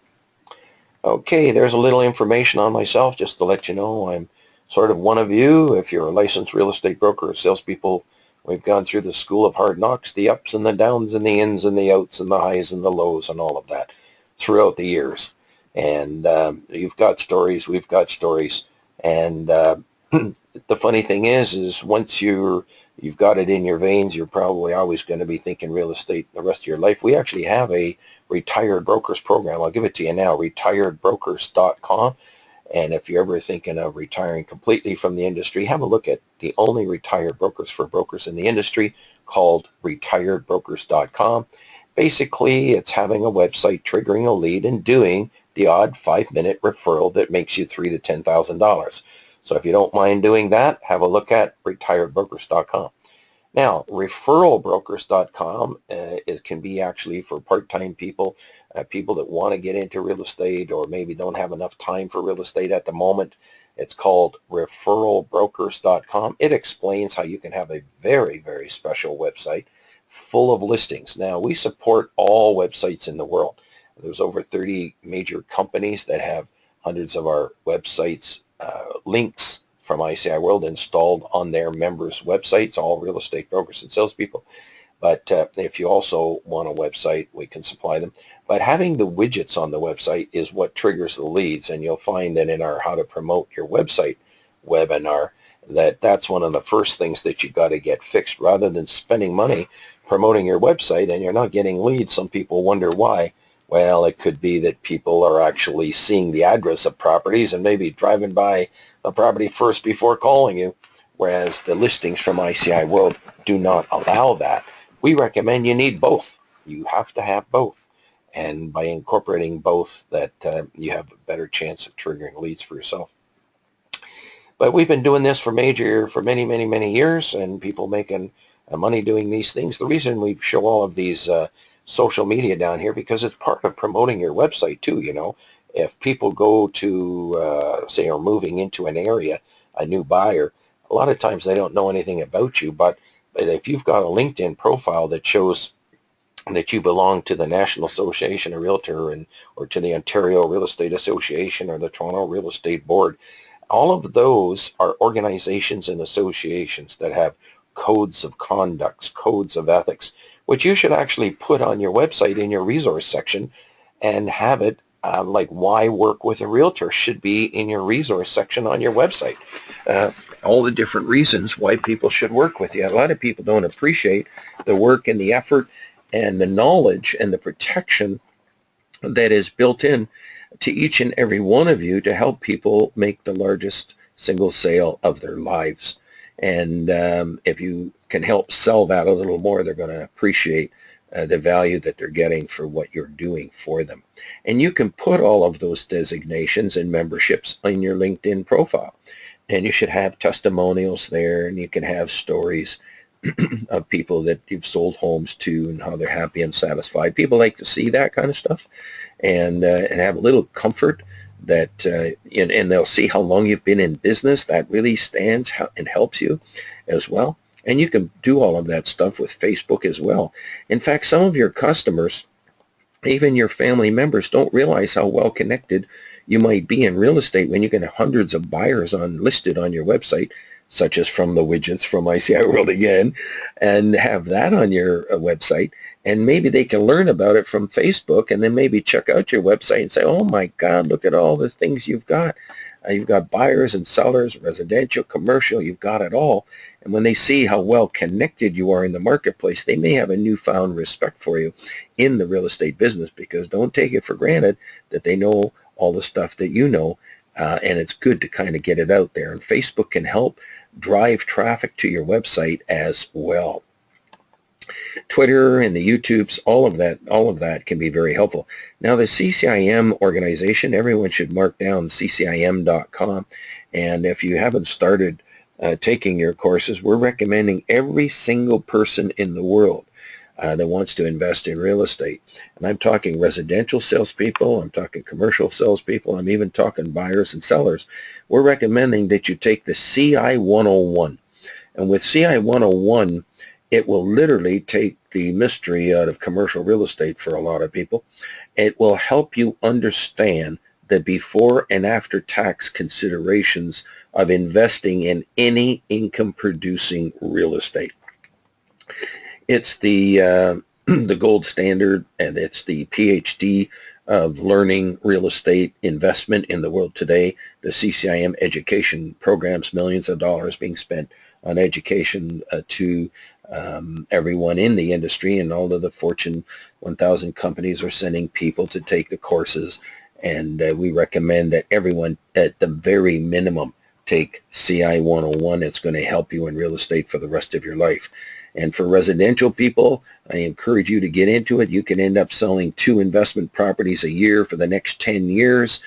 Okay, there's a little information on myself just to let you know I'm sort of one of you. If you're a licensed real estate broker or salespeople, we've gone through the school of hard knocks, the ups and the downs and the ins and the outs and the highs and the lows and all of that throughout the years. And you've got stories, we've got stories. And the funny thing is once you've got it in your veins, you're probably always going to be thinking real estate the rest of your life. We actually have a retired brokers program. I'll give it to you now, retiredbrokers.com. And if you're ever thinking of retiring completely from the industry, have a look at the only retired brokers for brokers in the industry, called retiredbrokers.com. Basically, it's having a website, triggering a lead, and doing the odd 5-minute referral that makes you $3,000 to $10,000. So if you don't mind doing that, have a look at retiredbrokers.com. Now, referralbrokers.com, it can be actually for part-time people, people that want to get into real estate or maybe don't have enough time for real estate at the moment. It's called referralbrokers.com. It explains how you can have a very, very special website full of listings. Now, we support all websites in the world. There's over 30 major companies that have hundreds of our websites links from ICI World installed on their members' websites, all real estate brokers and salespeople. But if you also want a website, we can supply them. But having the widgets on the website is what triggers the leads, and you'll find that in our How to Promote Your Website webinar, that's one of the first things that you got to get fixed. Rather than spending money promoting your website and you're not getting leads, some people wonder why. Well, it could be that people are actually seeing the address of properties and maybe driving by the property first before calling you, whereas the listings from ICI World do not allow that. We recommend you need both. You have to have both. And by incorporating both, that you have a better chance of triggering leads for yourself. But we've been doing this for many, many, many years, and people making money doing these things. The reason we show all of these social media down here, because it's part of promoting your website too. You know, if people go to say are moving into an area, a new buyer, a lot of times they don't know anything about you, but if you've got a LinkedIn profile that shows that you belong to the National Association of Realtor or to the Ontario Real Estate Association or the Toronto Real Estate Board, all of those are organizations and associations that have codes of conduct, codes of ethics, which you should actually put on your website in your resource section and have it like why work with a realtor should be in your resource section on your website. All the different reasons why people should work with you. A lot of people don't appreciate the work and the effort and the knowledge and the protection that is built in to each and every one of you to help people make the largest single sale of their lives. And if you can help sell that a little more, they're going to appreciate the value that they're getting for what you're doing for them. And you can put all of those designations and memberships on your LinkedIn profile. And you should have testimonials there, and you can have stories of people that you've sold homes to and how they're happy and satisfied. People like to see that kind of stuff and have a little comfort that, and they'll see how long you've been in business. That really stands and helps you as well. And you can do all of that stuff with Facebook as well. In fact, some of your customers, even your family members, don't realize how well connected you might be in real estate when you get hundreds of buyers listed on your website, such as from the widgets from ICI World again, and have that on your website. And maybe they can learn about it from Facebook and then maybe check out your website and say, oh my God, look at all the things you've got. You've got buyers and sellers, residential, commercial, you've got it all. And when they see how well connected you are in the marketplace, they may have a newfound respect for you in the real estate business, because don't take it for granted that they know all the stuff that you know. And it's good to kind of get it out there. And Facebook can help drive traffic to your website as well. Twitter and the YouTubes, all of that can be very helpful. Now, the CCIM organization, everyone should mark down CCIM.com. And if you haven't started taking your courses, we're recommending every single person in the world that wants to invest in real estate. And I'm talking residential salespeople, I'm talking commercial salespeople, I'm even talking buyers and sellers. We're recommending that you take the CI 101. And with CI 101, it will literally take the mystery out of commercial real estate for a lot of people. It will help you understand the before and after tax considerations of investing in any income-producing real estate. It's the the gold standard, and it's the PhD of learning real estate investment in the world today. The CCIM education programs, millions of dollars being spent on education to everyone in the industry, and all of the Fortune 1000 companies are sending people to take the courses. And we recommend that everyone, at the very minimum, take CI 101. It's going to help you in real estate for the rest of your life. And for residential people, I encourage you to get into it. You can end up selling 2 investment properties a year for the next 10 years.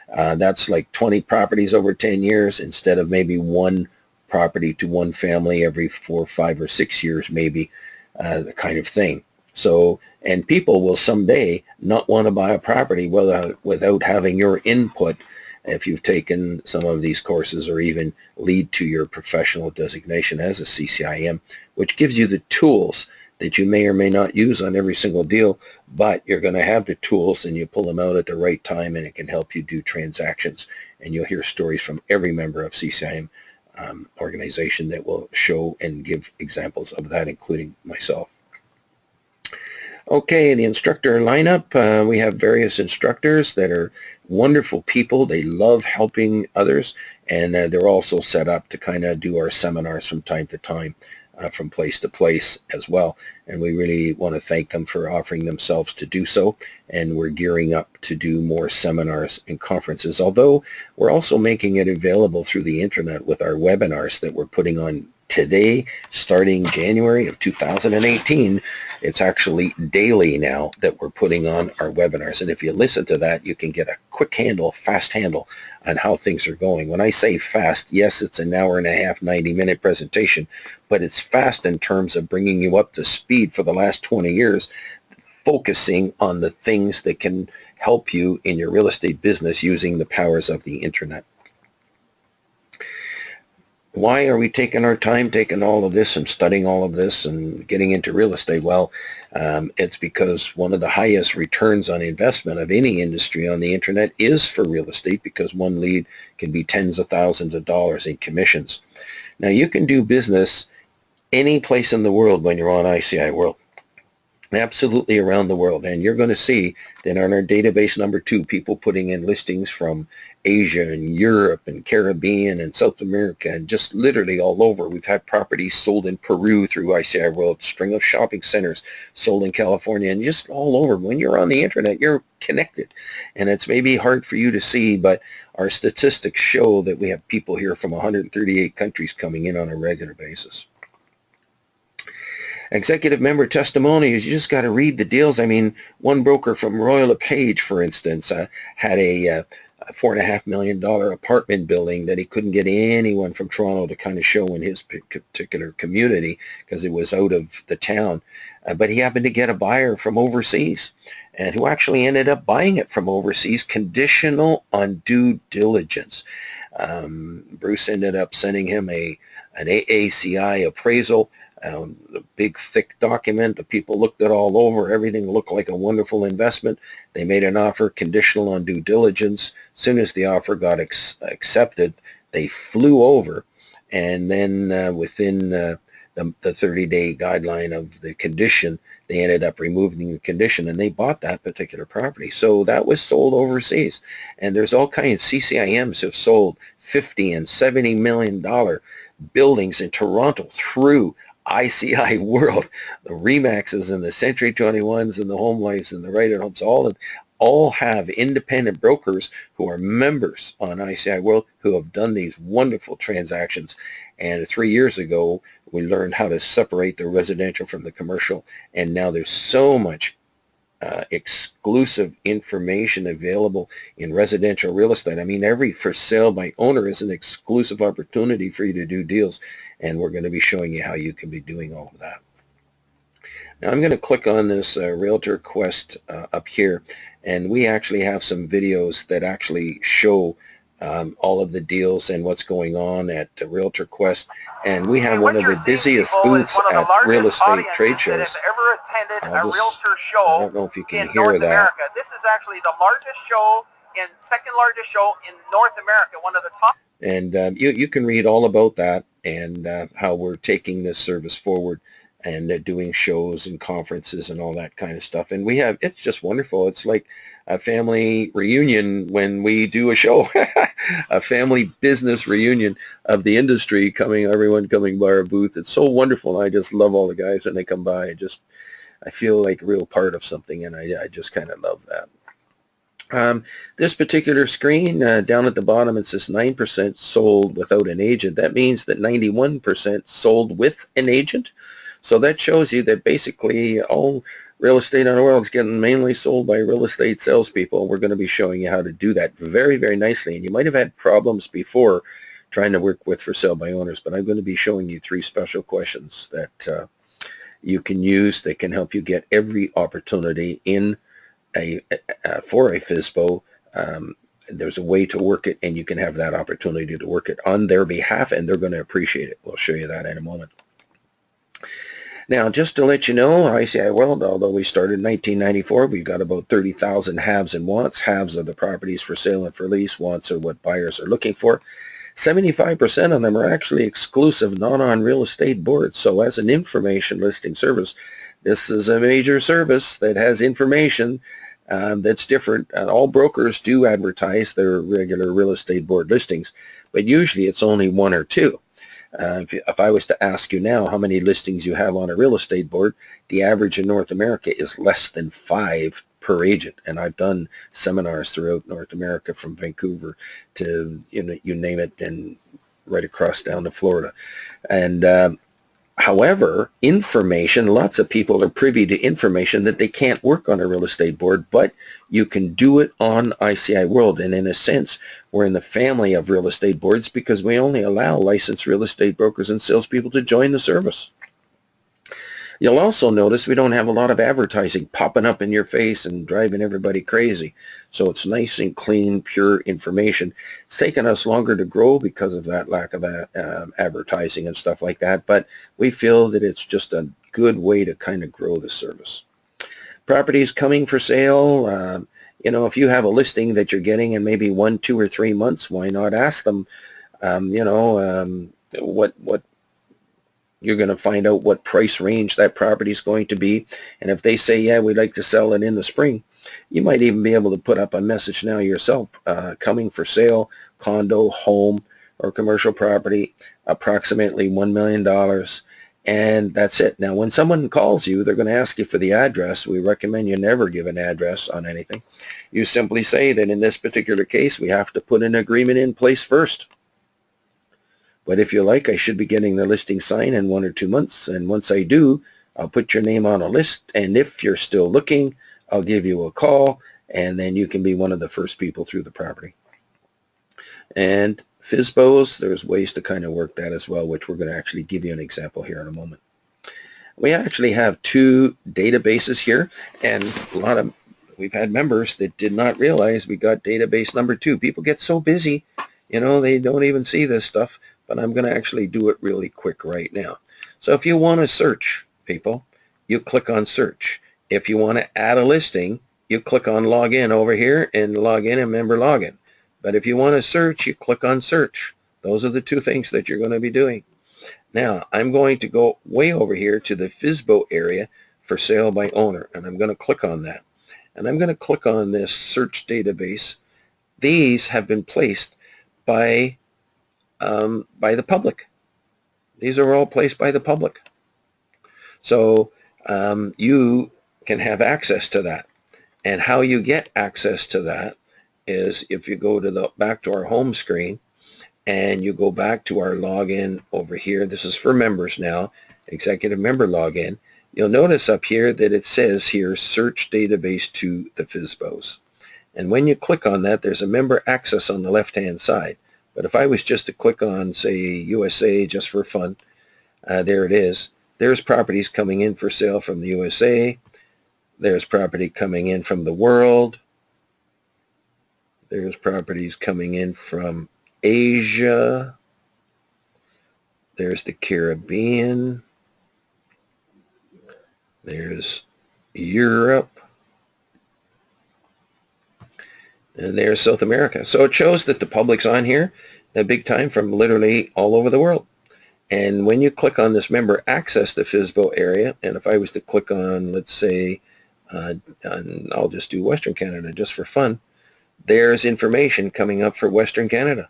That's like 20 properties over 10 years instead of maybe 1 property to 1 family every 4, 5, or 6 years, maybe, the kind of thing. So, and people will someday not want to buy a property without having your input if you've taken some of these courses, or even lead to your professional designation as a CCIM, which gives you the tools that you may or may not use on every single deal, but you're going to have the tools and you pull them out at the right time, and it can help you do transactions. And you'll hear stories from every member of CCIM organization that will show and give examples of that, including myself. Okay, the instructor lineup. We have various instructors that are wonderful people. They love helping others, and they're also set up to kind of do our seminars from time to time, from place to place as well. And we really want to thank them for offering themselves to do so. And we're gearing up to do more seminars and conferences, although we're also making it available through the internet with our webinars that we're putting on today, starting January of 2018. It's actually daily now that we're putting on our webinars. And if you listen to that, you can get a quick handle, fast handle on how things are going. When I say fast, yes, it's an hour and a half, 90-minute presentation, but it's fast in terms of bringing you up to speed for the last 20 years, focusing on the things that can help you in your real estate business using the powers of the internet. Why are we taking our time, taking all of this and studying all of this and getting into real estate? Well, it's because one of the highest returns on investment of any industry on the internet is for real estate, because one lead can be tens of thousands of dollars in commissions. Now, you can do business any place in the world when you're on ICI World. Absolutely around the world. And you're going to see that on our database number 2, people putting in listings from Asia and Europe and Caribbean and South America and just literally all over. We've had properties sold in Peru through ICI World, string of shopping centers sold in California, and just all over. When you're on the internet, you're connected. And it's maybe hard for you to see, but our statistics show that we have people here from 138 countries coming in on a regular basis. Executive member testimonials, you just got to read the deals. I mean, one broker from Royal LePage, for instance, had a $4.5 million apartment building that he couldn't get anyone from Toronto to kind of show in his particular community because it was out of the town. But he happened to get a buyer from overseas, and who actually ended up buying it from overseas, conditional on due diligence. Bruce ended up sending him an AACI appraisal, a big thick document. The people looked it all over. Everything looked like a wonderful investment. They made an offer conditional on due diligence. As soon as the offer got accepted, they flew over, and then within the 30-day guideline of the condition, they ended up removing the condition, and they bought that particular property. So that was sold overseas. And there's all kinds of CCIMs have sold $50 and $70 million buildings in Toronto through ICI World. The Remaxes and the Century 21s and the Home Lives and the Right at Homes, all have independent brokers who are members on ICI World who have done these wonderful transactions. And 3 years ago, we learned how to separate the residential from the commercial. And now there's so much exclusive information available in residential real estate. I mean, every for sale by owner is an exclusive opportunity for you to do deals. And we're going to be showing you how you can be doing all of that. Now I'm going to click on this Realtor Quest up here, and we actually have some videos that actually show all of the deals and what's going on at Realtor Quest. And we have one of the busiest booths at real estate trade shows.
Ever attended a realtor show
I don't know if you can
in
hear
North
that.
America. This is actually the largest show, second largest show in North America, one of the top.
And you can read all about that and how we're taking this service forward and doing shows and conferences and all that kind of stuff. And it's just wonderful. It's like a family reunion when we do a show, a family business reunion of the industry everyone coming by our booth. It's so wonderful. I just love all the guys when they come by. I feel like a real part of something, and I just kind of love that. This particular screen down at the bottom, it says 9% sold without an agent. That means that 91% sold with an agent. So that shows you that basically all real estate in the world is getting mainly sold by real estate salespeople. We're going to be showing you how to do that very, very nicely. And you might have had problems before trying to work with for sale by owners, but I'm going to be showing you 3 special questions that you can use that can help you get every opportunity in for a FSBO. There's a way to work it, and you can have that opportunity to work it on their behalf, and they're going to appreciate it. We'll show you that in a moment. Now, just to let you know, ICI World, although we started in 1994, we've got about 30,000 haves and wants. Haves are the properties for sale and for lease. Wants are what buyers are looking for. 75% of them are actually exclusive, not on real estate boards. So as an information listing service, this is a major service that has information that's different. All brokers do advertise their regular real estate board listings, but usually it's only 1 or 2. If I was to ask you now how many listings you have on a real estate board, the average in North America is less than 5 per agent. And I've done seminars throughout North America from Vancouver to, you name it, and right across down to Florida. And however, information, lots of people are privy to information that they can't work on a real estate board, but you can do it on ICI World. And in a sense, we're in the family of real estate boards because we only allow licensed real estate brokers and salespeople to join the service. You'll also notice we don't have a lot of advertising popping up in your face and driving everybody crazy. So it's nice and clean, pure information. It's taken us longer to grow because of that lack of advertising and stuff like that, but we feel that it's just a good way to kind of grow the service. Properties coming for sale. If you have a listing that you're getting in maybe 1, 2, or 3 months, why not ask them, what you're going to find out what price range that property is going to be. And if they say, yeah, we'd like to sell it in the spring, you might even be able to put up a message now yourself, coming for sale, condo, home, or commercial property, approximately $1 million. And that's it. Now, when someone calls you, they're going to ask you for the address. We recommend you never give an address on anything. You simply say that in this particular case, we have to put an agreement in place first. But if you like, I should be getting the listing signed in 1 or 2 months. And once I do, I'll put your name on a list. And if you're still looking, I'll give you a call. And then you can be one of the first people through the property. And FSBOs, there's ways to kind of work that as well, which we're going to actually give you an example here in a moment. We actually have 2 databases here. And we've had members that did not realize we got database number 2. People get so busy, they don't even see this stuff. But I'm going to actually do it really quick right now. So if you want to search, people, you click on search. If you want to add a listing, you click on login over here and log in and member login. But if you want to search, you click on search. Those are the 2 things that you're going to be doing. Now, I'm going to go way over here to the FSBO area for sale by owner, and I'm going to click on that. And I'm going to click on this search database. These have been placed by the public. These are all placed by the public. So you can have access to that. And how you get access to that is if you go to back to our home screen and you go back to our login over here. This is for members now, executive member login. You'll notice up here that it says here search database to the FSBOs. And when you click on that, there's a member access on the left-hand side. But if I was just to click on, say, USA just for fun, there it is. There's properties coming in for sale from the USA. There's property coming in from the world. There's properties coming in from Asia. There's the Caribbean. There's Europe. And there's South America. So it shows that the public's on here big time from literally all over the world. And when you click on this member access the FSBO area, and if I was to click on, let's say, I'll just do Western Canada just for fun, there's information coming up for Western Canada.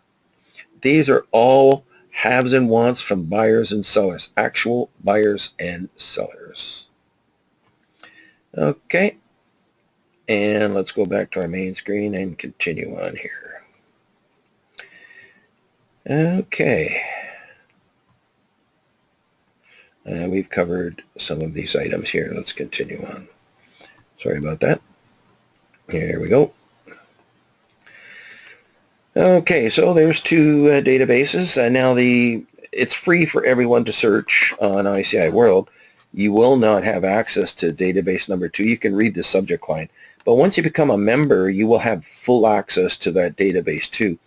These are all haves and wants from buyers and sellers, actual buyers and sellers. Okay, and let's go back to our main screen and continue on here. Okay. We've covered some of these items here. Let's continue on. Sorry about that. Here we go. Okay, so there's two databases. Now it's free for everyone to search on ICI World. You will not have access to database number 2. You can read the subject line. But once you become a member, you will have full access to that database too.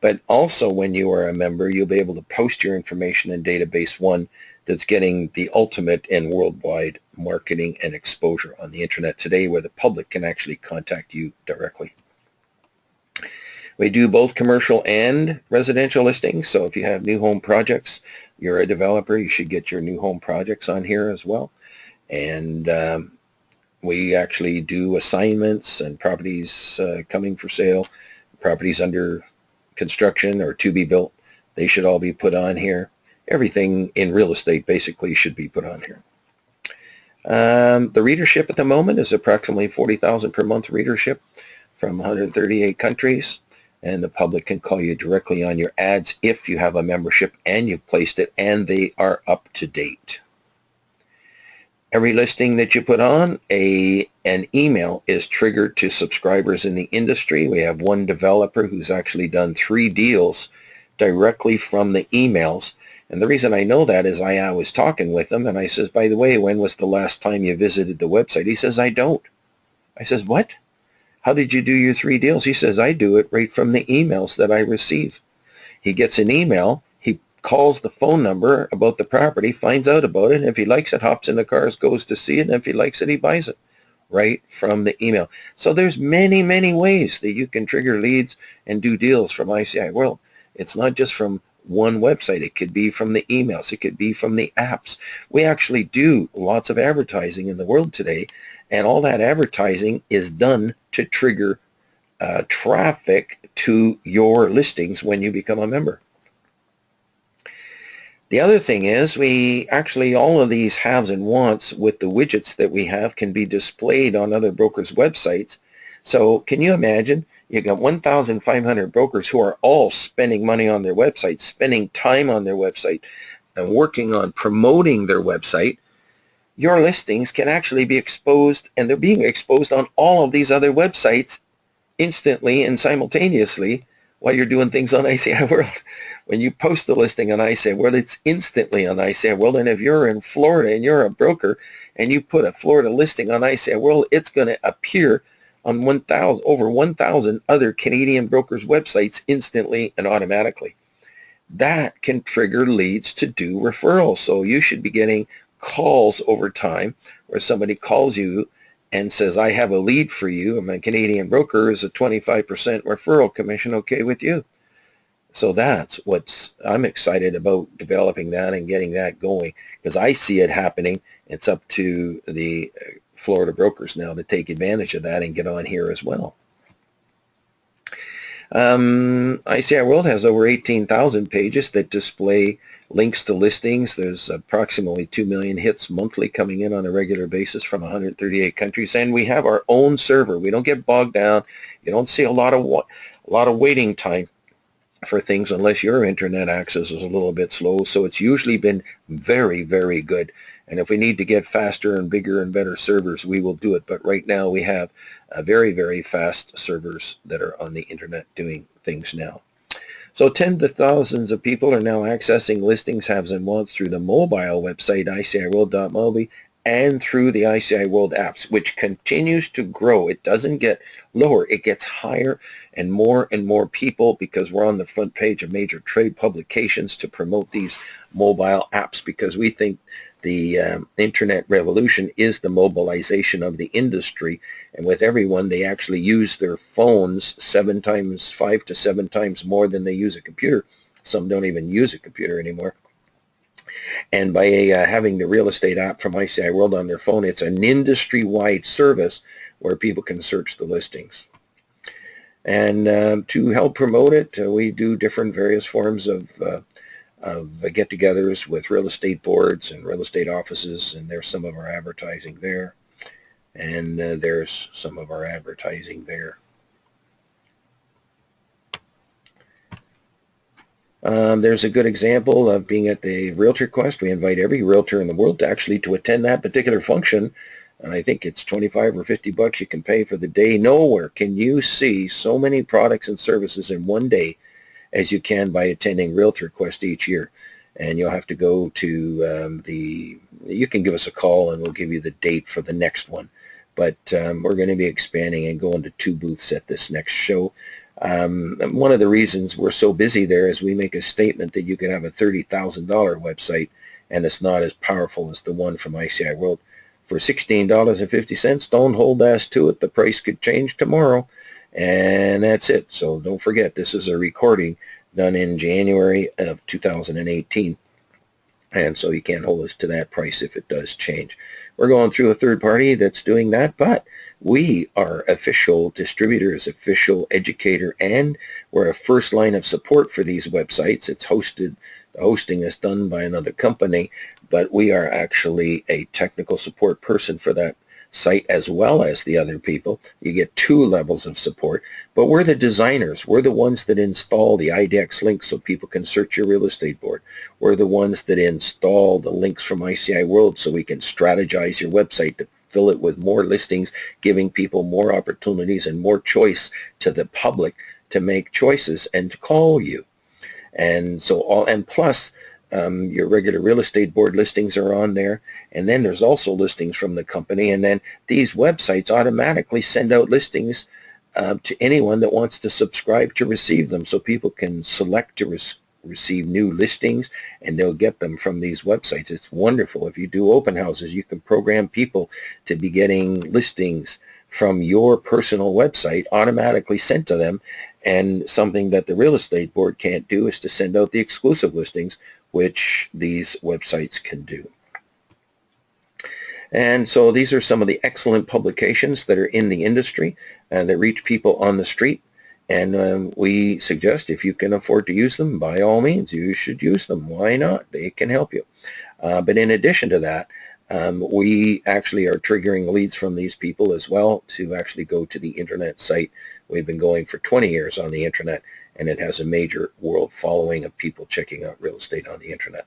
But also when you are a member, you'll be able to post your information in database 1 that's getting the ultimate and worldwide marketing and exposure on the internet today, where the public can actually contact you directly. We do both commercial and residential listings, so if you have new home projects, you're a developer, you should get your new home projects on here as well. And we actually do assignments and properties coming for sale, properties under construction or to be built. They should all be put on here. Everything in real estate basically should be put on here. The readership at the moment is approximately 40,000 per month readership from 138 countries, and the public can call you directly on your ads if you have a membership and you've placed it and they are up to date. Every listing that you put on, an email is triggered to subscribers in the industry. We have one developer who's actually done 3 deals directly from the emails. And the reason I know that is I was talking with him and I says, by the way, when was the last time you visited the website? He says, I don't. I says, what? How did you do your 3 deals? He says, I do it right from the emails that I receive. He gets an email, he calls the phone number about the property, finds out about it, and if he likes it, hops in the cars, goes to see it, and if he likes it, he buys it right from the email. So there's many, many ways that you can trigger leads and do deals from ICI World. It's not just from one website. It could be from the emails. It could be from the apps. We actually do lots of advertising in the world today, and all that advertising is done to trigger traffic to your listings when you become a member. The other thing is we actually, all of these haves and wants with the widgets that we have can be displayed on other brokers' websites. So can you imagine? You got 1,500 brokers who are all spending money on their website, spending time on their website, and working on promoting their website. Your listings can actually be exposed, and they're being exposed on all of these other websites instantly and simultaneously while you're doing things on ICI World. When you post a listing on ICI World, it's instantly on ICI World. And if you're in Florida and you're a broker and you put a Florida listing on ICI World, it's going to appear on over 1,000 other Canadian brokers' websites instantly and automatically. That can trigger leads to do referrals. So you should be getting calls over time where somebody calls you and says, I have a lead for you, and my Canadian broker is a 25% referral commission okay with you. So that's what's, I'm excited about developing that and getting that going, because I see it happening. It's up to the Florida brokers now to take advantage of that and get on here as well. ICI World has over 18,000 pages that display links to listings. There's approximately 2 million hits monthly coming in on a regular basis from 138 countries, and we have our own server. We don't get bogged down. You don't see a lot of waiting time for things unless your internet access is a little bit slow. So it's usually been very, very good. And if we need to get faster and bigger and better servers, we will do it. But right now we have very, very fast servers that are on the internet doing things now. So tens of thousands of people are now accessing listings, haves, and wants through the mobile website, iciworld.mobi, and through the ICI World apps, which continues to grow. It doesn't get lower. It gets higher and more people, because we're on the front page of major trade publications to promote these mobile apps, because we think the internet revolution is the mobilization of the industry. And with everyone, they actually use their phones 5 to 7 times more than they use a computer. Some don't even use a computer anymore. And by having the real estate app from ICI World on their phone, it's an industry-wide service where people can search the listings. And to help promote it, we do different various forms of get-togethers with real estate boards and real estate offices, and there's some of our advertising there. And there's some of our advertising there. There's a good example of being at the Realtor Quest. We invite every realtor in the world to attend that particular function. And I think it's 25 or 50 bucks you can pay for the day. Nowhere can you see so many products and services in one day as you can by attending Realtor Quest each year. And you'll have to go to you can give us a call and we'll give you the date for the next one. But we're going to be expanding and going to 2 booths at this next show. One of the reasons we're so busy there is we make a statement that you can have a $30,000 website and it's not as powerful as the one from ICI World. For $16.50, don't hold fast to it. The price could change tomorrow. And that's it. So don't forget, this is a recording done in January of 2018. And so you can't hold us to that price if it does change. We're going through a third party that's doing that, but we are official distributors, official educator, and we're a first line of support for these websites. It's hosted, the hosting is done by another company, but we are actually a technical support person for that site as well as the other people. You get 2 levels of support, but we're the designers. We're the ones that install the IDEX links so people can search your real estate board. We're the ones that install the links from ICI World so we can strategize your website to fill it with more listings, giving people more opportunities and more choice to the public to make choices and to call you. And so and plus your regular real estate board listings are on there, and then there's also listings from the company, and then these websites automatically send out listings to anyone that wants to subscribe to receive them, so people can select to receive new listings, and they'll get them from these websites. It's wonderful. If you do open houses, you can program people to be getting listings from your personal website automatically sent to them, and something that the real estate board can't do is to send out the exclusive listings, which these websites can do. And so these are some of the excellent publications that are in the industry that reach people on the street. And we suggest if you can afford to use them, by all means, you should use them. Why not? They can help you. But in addition to that, we actually are triggering leads from these people as well to actually go to the internet site. We've been going for 20 years on the internet, and it has a major world following of people checking out real estate on the internet.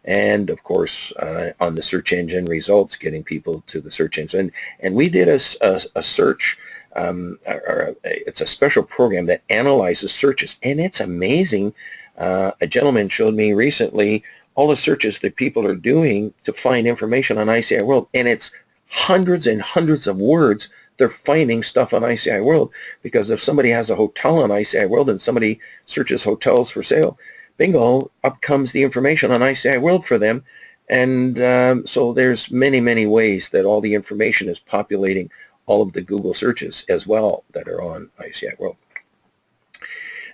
And of course, on the search engine results, getting people to the search engine. And we did a search, it's a special program that analyzes searches, and it's amazing. A gentleman showed me recently all the searches that people are doing to find information on ICI World, and it's hundreds and hundreds of words they're finding stuff on ICI World, because if somebody has a hotel on ICI World and somebody searches hotels for sale, bingo, up comes the information on ICI World for them. And so there's many, many ways that all the information is populating all of the Google searches as well that are on ICI World.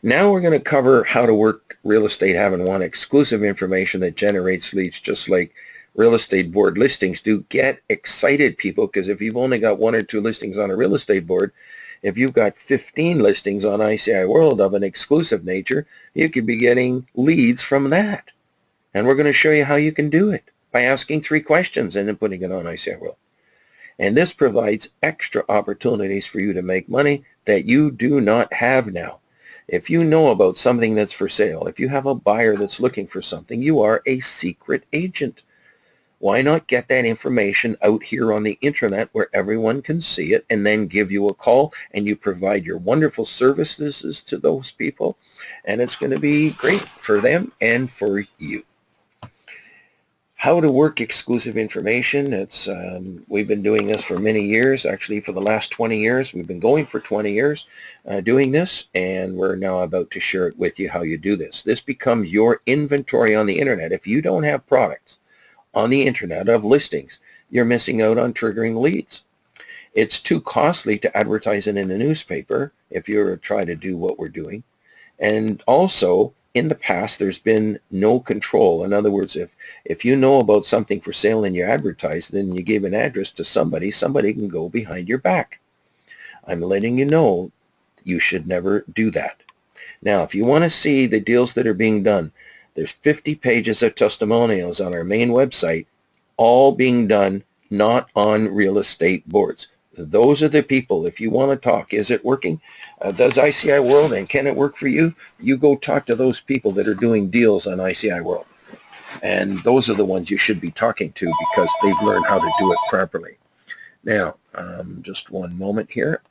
Now we're going to cover how to work real estate having one exclusive information that generates leads, just like real estate board listings do. Get excited, people, because if you've only got 1 or 2 listings on a real estate board, if you've got 15 listings on ICI World of an exclusive nature, you could be getting leads from that. And we're going to show you how you can do it by asking 3 questions and then putting it on ICI World. And this provides extra opportunities for you to make money that you do not have now. If you know about something that's for sale, if you have a buyer that's looking for something, you are a secret agent. Why not get that information out here on the internet where everyone can see it, and then give you a call and you provide your wonderful services to those people, and it's going to be great for them and for you. How to work exclusive information. It's we've been doing this for many years, actually for the last 20 years. We've been going for 20 years doing this, and we're now about to share it with you how you do this. This becomes your inventory on the internet. If you don't have products on the internet of listings, you're missing out on triggering leads. It's too costly to advertise it in a newspaper if you're trying to do what we're doing. And also, in the past, there's been no control. In other words, if you know about something for sale and you advertise, then you give an address to somebody, somebody can go behind your back. I'm letting you know you should never do that. Now, if you want to see the deals that are being done, there's 50 pages of testimonials on our main website, all being done not on real estate boards. Those are the people, if you want to talk, is it working? Does ICI World, and can it work for you? You go talk to those people that are doing deals on ICI World. And those are the ones you should be talking to because they've learned how to do it properly. Now, just one moment here.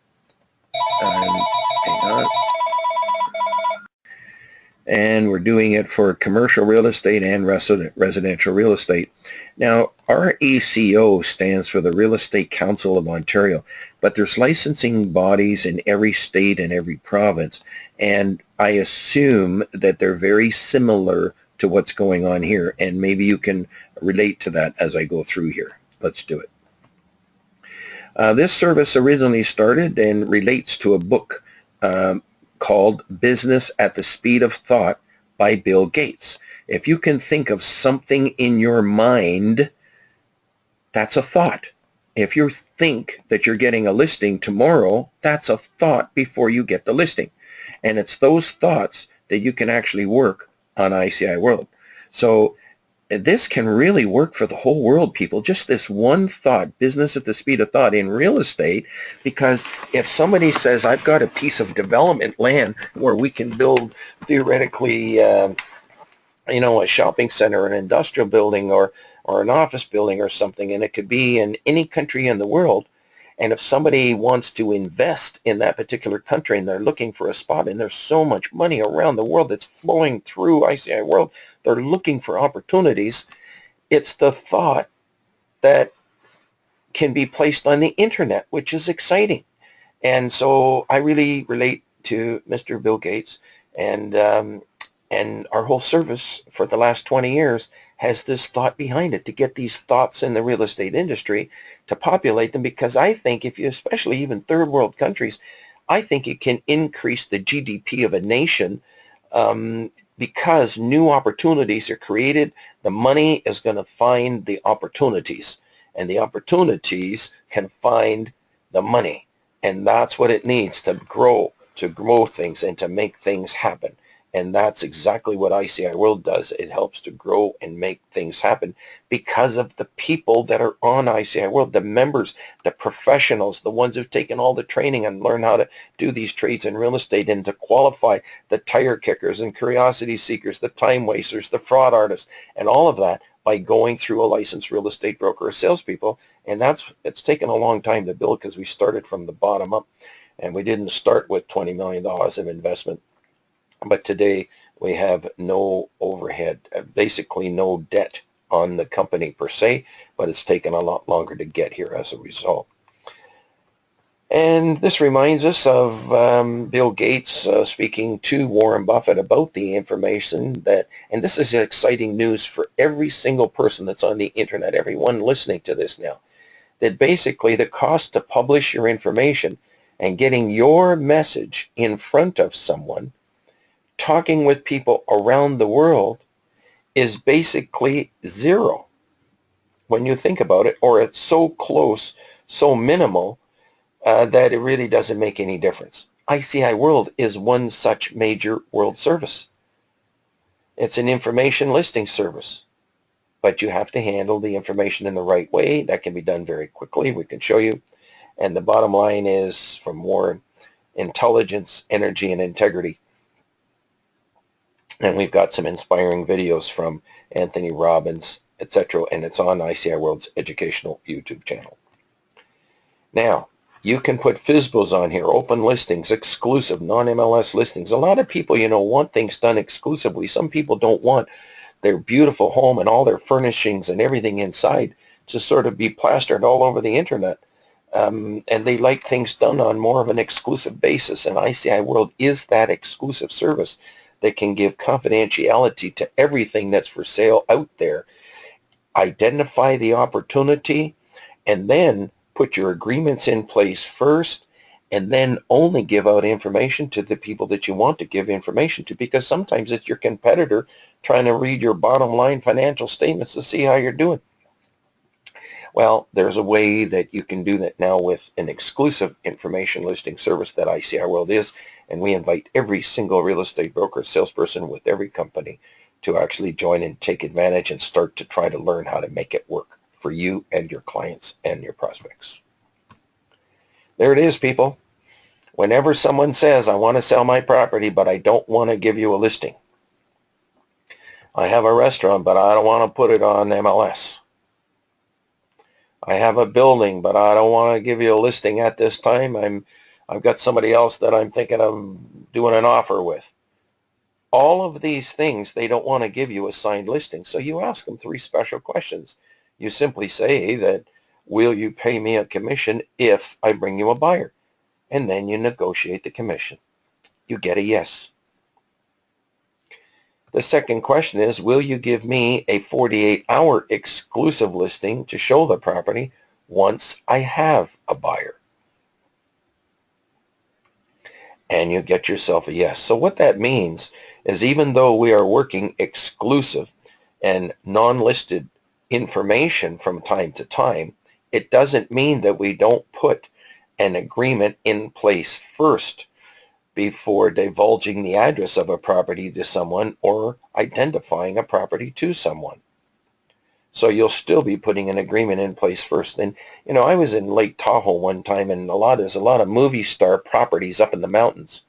Hang on. And we're doing it for commercial real estate and residential real estate. Now, RECO stands for the Real Estate Council of Ontario, but there's licensing bodies in every state and every province, and I assume that they're very similar to what's going on here, and maybe you can relate to that as I go through here. Let's do it. This service originally started and relates to a book called Business at the Speed of Thought by Bill Gates. If you can think of something in your mind, that's a thought. If you think that you're getting a listing tomorrow, that's a thought before you get the listing. And it's those thoughts that you can actually work on ICI World. So this can really work for the whole world, people. Just this one thought, business at the speed of thought in real estate, because if somebody says, I've got a piece of development land where we can build theoretically, a shopping center, an industrial building, or an office building or something, and it could be in any country in the world, and if somebody wants to invest in that particular country and they're looking for a spot, and there's so much money around the world that's flowing through ICI World, they're looking for opportunities. It's the thought that can be placed on the internet, which is exciting. And so I really relate to Mr. Bill Gates, and our whole service for the last 20 years has this thought behind it, to get these thoughts in the real estate industry, to populate them, because I think if you, especially even third world countries, I think it can increase the GDP of a nation, because new opportunities are created. The money is going to find the opportunities, and the opportunities can find the money, and that's what it needs to grow things and to make things happen. And that's exactly what ICI World does. It helps to grow and make things happen because of the people that are on ICI World, the members, the professionals, the ones who've taken all the training and learn how to do these trades in real estate, and to qualify the tire kickers and curiosity seekers, the time wasters, the fraud artists, and all of that by going through a licensed real estate broker or salespeople. And it's taken a long time to build, because we started from the bottom up, and we didn't start with $20 million of investment. But today we have no overhead, basically no debt on the company per se, but it's taken a lot longer to get here as a result. And this reminds us of Bill Gates speaking to Warren Buffett about the information that, and this is exciting news for every single person that's on the internet, everyone listening to this now, that basically the cost to publish your information and getting your message in front of someone, talking with people around the world, is basically zero when you think about it, or it's so close, so minimal, that it really doesn't make any difference. ICI World is one such major world service. It's an information listing service, but you have to handle the information in the right way. That can be done very quickly. We can show you. And the bottom line is, from Warren, intelligence, energy, and integrity. And we've got some inspiring videos from Anthony Robbins, etc., and it's on ICI World's educational YouTube channel. Now, you can put FSBOs on here, open listings, exclusive, non-MLS listings. A lot of people, want things done exclusively. Some people don't want their beautiful home and all their furnishings and everything inside to sort of be plastered all over the internet. And they like things done on more of an exclusive basis, and ICI World is that exclusive service that can give confidentiality to everything that's for sale out there, identify the opportunity, and then put your agreements in place first, and then only give out information to the people that you want to give information to, because sometimes it's your competitor trying to read your bottom line financial statements to see how you're doing. Well, there's a way that you can do that now with an exclusive information listing service that ICI World is, and we invite every single real estate broker, salesperson with every company to actually join and take advantage and start to try to learn how to make it work for you and your clients and your prospects. There it is, people. Whenever someone says, I want to sell my property, but I don't want to give you a listing. I have a restaurant, but I don't want to put it on MLS. I have a building, but I don't want to give you a listing at this time. I've got somebody else that I'm thinking of doing an offer with. All of these things, they don't want to give you a signed listing. So you ask them 3 special questions. You simply say that, will you pay me a commission if I bring you a buyer? And then you negotiate the commission. You get a yes. The second question is, will you give me a 48-hour exclusive listing to show the property once I have a buyer? And you get yourself a yes. So what that means is, even though we are working exclusive and non-listed information from time to time, it doesn't mean that we don't put an agreement in place first before divulging the address of a property to someone or identifying a property to someone. So you'll still be putting an agreement in place first. And, I was in Lake Tahoe one time, and there's a lot of movie star properties up in the mountains.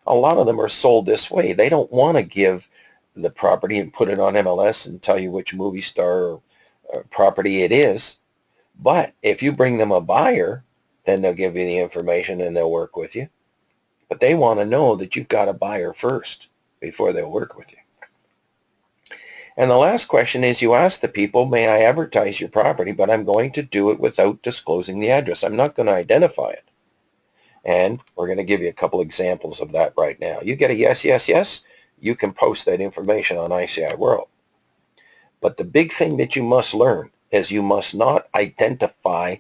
A lot of them are sold this way. They don't want to give the property and put it on MLS and tell you which movie star property it is. But if you bring them a buyer, then they'll give you the information and they'll work with you. But they want to know that you've got a buyer first before they'll work with you. And the last question is, you ask the people, may I advertise your property, but I'm going to do it without disclosing the address. I'm not going to identify it. And we're going to give you a couple examples of that right now. You get a yes, yes, yes. You can post that information on ICI World. But the big thing that you must learn is you must not identify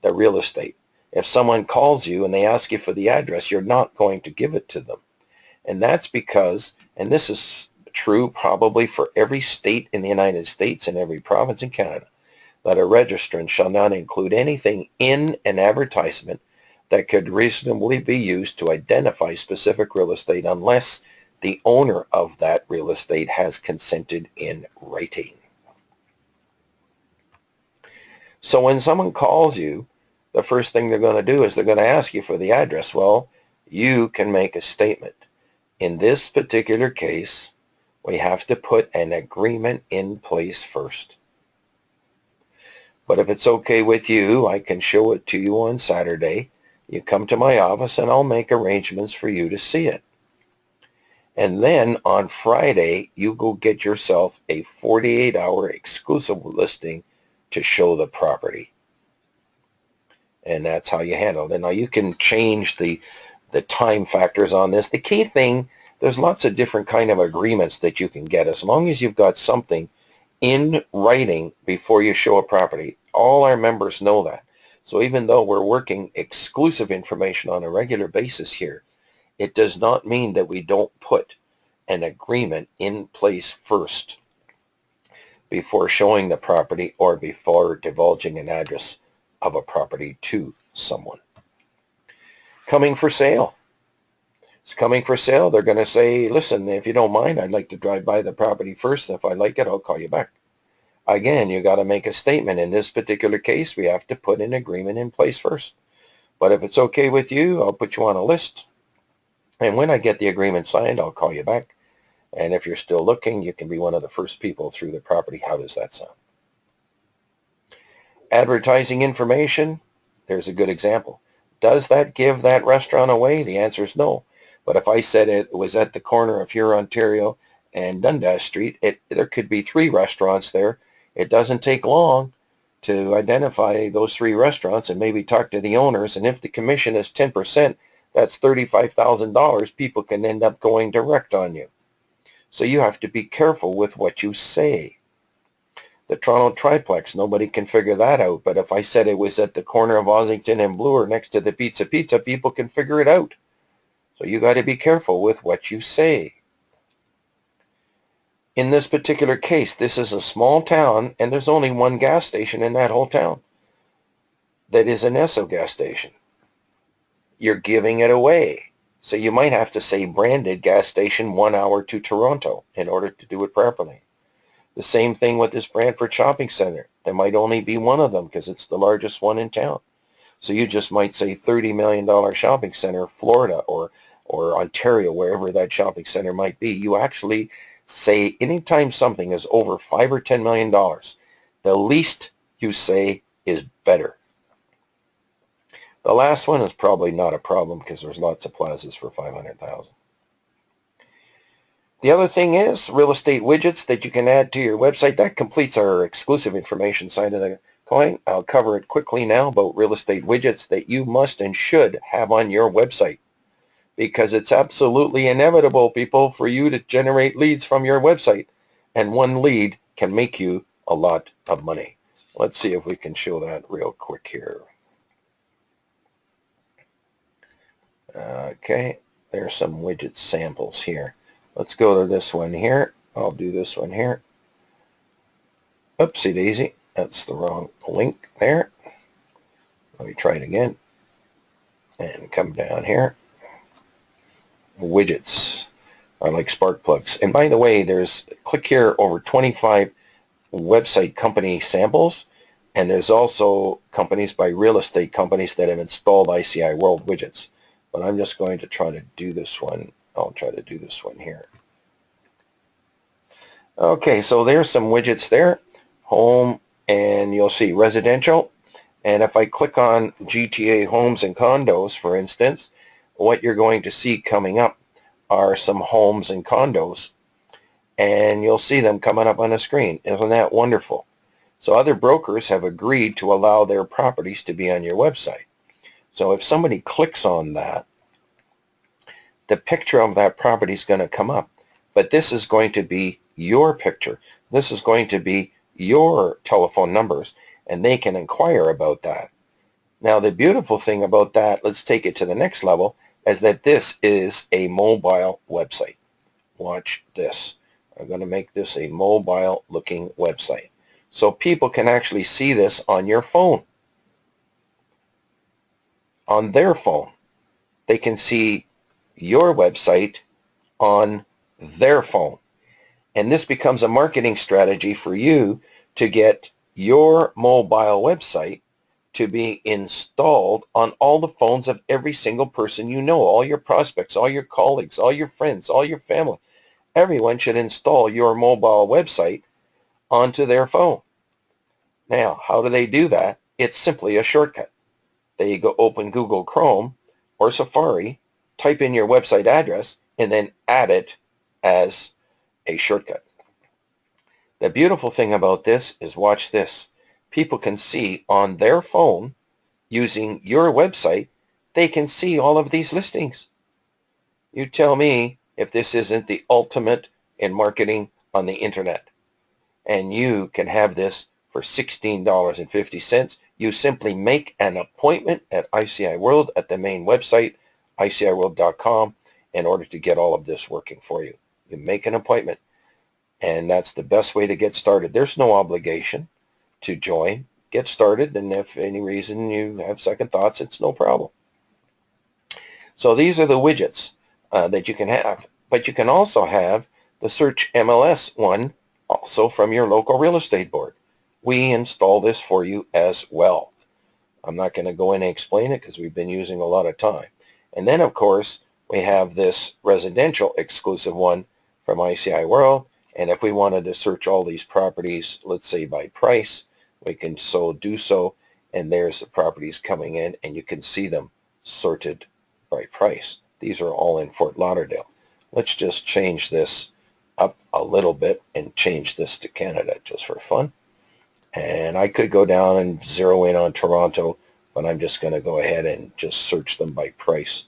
the real estate. If someone calls you and they ask you for the address, you're not going to give it to them. And that's because, and this is true probably for every state in the United States and every province in Canada, that a registrant shall not include anything in an advertisement that could reasonably be used to identify specific real estate unless the owner of that real estate has consented in writing. So when someone calls you, the first thing they're going to do is they're going to ask you for the address. Well, you can make a statement. In this particular case, we have to put an agreement in place first. But if it's okay with you, I can show it to you on Saturday. You come to my office and I'll make arrangements for you to see it. And then on Friday, you go get yourself a 48-hour exclusive listing to show the property. And that's how you handle it. Now you can change the time factors on this. The key thing, there's lots of different kind of agreements that you can get as long as you've got something in writing before you show a property. All our members know that. So even though we're working exclusive information on a regular basis here, it does not mean that we don't put an agreement in place first before showing the property or before divulging an address of a property to someone. Coming for sale. It's coming for sale. They're going to say, listen, if you don't mind, I'd like to drive by the property first. If I like it, I'll call you back. Again, you got to make a statement. In this particular case, we have to put an agreement in place first. But if it's okay with you, I'll put you on a list. And when I get the agreement signed, I'll call you back. And if you're still looking, you can be one of the first people through the property. How does that sound? Advertising information, there's a good example. Does that give that restaurant away? The answer is no. But if I said it was at the corner of Huron, Ontario and Dundas Street, there could be 3 restaurants there. It doesn't take long to identify those 3 restaurants and maybe talk to the owners. And if the commission is 10%, that's $35,000. People can end up going direct on you. So you have to be careful with what you say. The Toronto Triplex, nobody can figure that out. But if I said it was at the corner of Ossington and Bloor next to the Pizza, people can figure it out. So you got to be careful with what you say. In this particular case, this is a small town, and there's only one gas station in that whole town that is an Esso gas station. You're giving it away. So you might have to say branded gas station 1 hour to Toronto in order to do it properly. The same thing with this Brantford shopping center. There might only be one of them because it's the largest one in town. So you just might say $30 million shopping center, Florida or Ontario, wherever that shopping center might be. You actually say anytime something is over $5 or $10 million, the least you say is better. The last one is probably not a problem because there's lots of plazas for $500,000. The other thing is real estate widgets that you can add to your website. That completes our exclusive information side of the coin. I'll cover it quickly now about real estate widgets that you must and should have on your website, because it's absolutely inevitable, people, for you to generate leads from your website, and one lead can make you a lot of money. Let's see if we can show that real quick here. Okay, there's some widget samples here. Let's go to this one here. I'll do this one here. Oopsie daisy, that's the wrong link there. Let me try it again. And come down here. Widgets are like spark plugs. And by the way, there's, click here, over 25 website company samples. And there's also companies by real estate companies that have installed ICI World widgets. But I'm just going to try to do this one. I'll try to do this one here. Okay, so there's some widgets there. Home, and you'll see residential. And if I click on GTA homes and condos, for instance, what you're going to see coming up are some homes and condos. And you'll see them coming up on the screen. Isn't that wonderful? So other brokers have agreed to allow their properties to be on your website. So if somebody clicks on that, the picture of that property is going to come up. But this is going to be your picture. This is going to be your telephone numbers, and they can inquire about that. Now, the beautiful thing about that, let's take it to the next level, is that this is a mobile website. Watch this. I'm going to make this a mobile-looking website. So people can actually see this on your phone. On their phone. They can see your website on their phone. And this becomes a marketing strategy for you to get your mobile website to be installed on all the phones of every single person you know, all your prospects, all your colleagues, all your friends, all your family. Everyone should install your mobile website onto their phone. Now, how do they do that? It's simply a shortcut. They go open Google Chrome or Safari, type in your website address, and then add it as a shortcut. The beautiful thing about this is, watch this. People can see on their phone, using your website, they can see all of these listings. You tell me if this isn't the ultimate in marketing on the internet. And you can have this for $16.50. You simply make an appointment at ICI World at the main website, iciworld.com, in order to get all of this working for you. You make an appointment, and that's the best way to get started. There's no obligation to join. Get started, and if any reason you have second thoughts, it's no problem. So these are the widgets that you can have. But you can also have the Search MLS one also from your local real estate board. We install this for you as well. I'm not going to go in and explain it because we've been using a lot of time. And then, of course, we have this residential exclusive one from ICI World. And if we wanted to search all these properties, let's say by price, we can do so. And there's the properties coming in, and you can see them sorted by price. These are all in Fort Lauderdale. Let's just change this up a little bit and change this to Canada just for fun. And I could go down and zero in on Toronto, but I'm just going to go ahead and just search them by price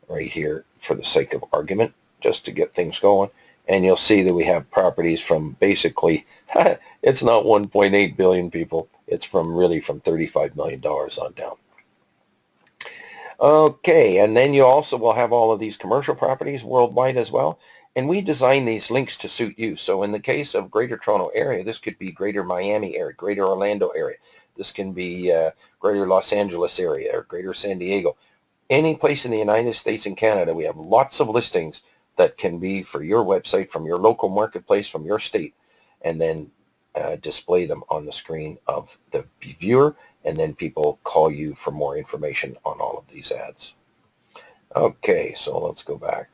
right here for the sake of argument, just to get things going. and you'll see that we have properties from basically, it's not 1.8 billion people, it's from $35 million on down. Okay, and then you also will have all of these commercial properties worldwide as well. And we design these links to suit you. So in the case of Greater Toronto area, this could be Greater Miami area, Greater Orlando area. This can be Greater Los Angeles area or Greater San Diego. Any place in the United States and Canada, we have lots of listings that can be for your website, from your local marketplace, from your state, and then display them on the screen of the viewer, and then people call you for more information on all of these ads. Okay, so let's go back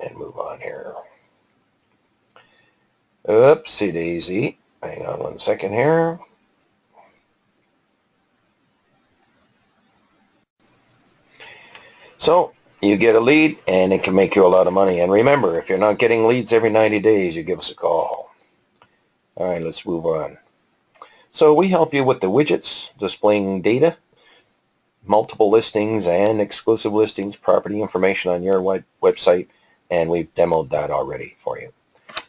and move on here. Oopsie daisy. Hang on one second here. So you get a lead and it can make you a lot of money. And remember, if you're not getting leads every 90 days, you give us a call. All right, let's move on. So we help you with the widgets, displaying data, multiple listings and exclusive listings, property information on your website, and we've demoed that already for you.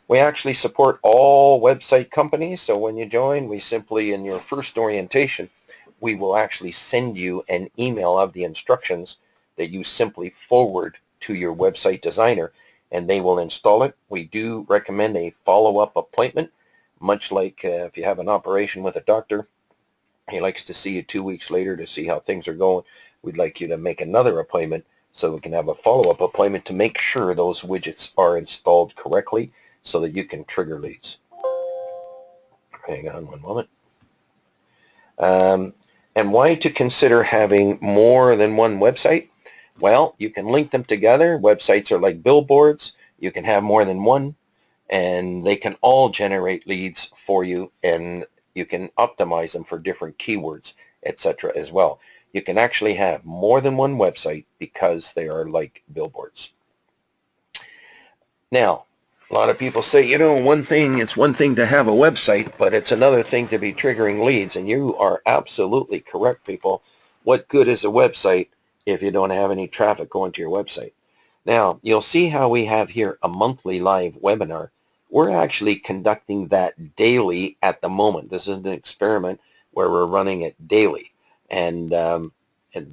We actually support all website companies, so when you join, we simply, in your first orientation, we will actually send you an email of the instructions that you simply forward to your website designer, and they will install it. We do recommend a follow-up appointment, much like if you have an operation with a doctor. He likes to see you 2 weeks later to see how things are going. We'd like you to make another appointment so we can have a follow-up appointment to make sure those widgets are installed correctly so that you can trigger leads. Hang on one moment. And why to consider having more than one website? Well, you can link them together. Websites are like billboards. You can have more than one, and they can all generate leads for you, and you can optimize them for different keywords, etc. as well. You can actually have more than one website because they are like billboards. Now, a lot of people say, you know, it's one thing to have a website, but it's another thing to be triggering leads. And you are absolutely correct, people. What good is a website if you don't have any traffic going to your website? Now, you'll see how we have here a monthly live webinar. We're actually conducting that daily at the moment. This is an experiment where we're running it daily, and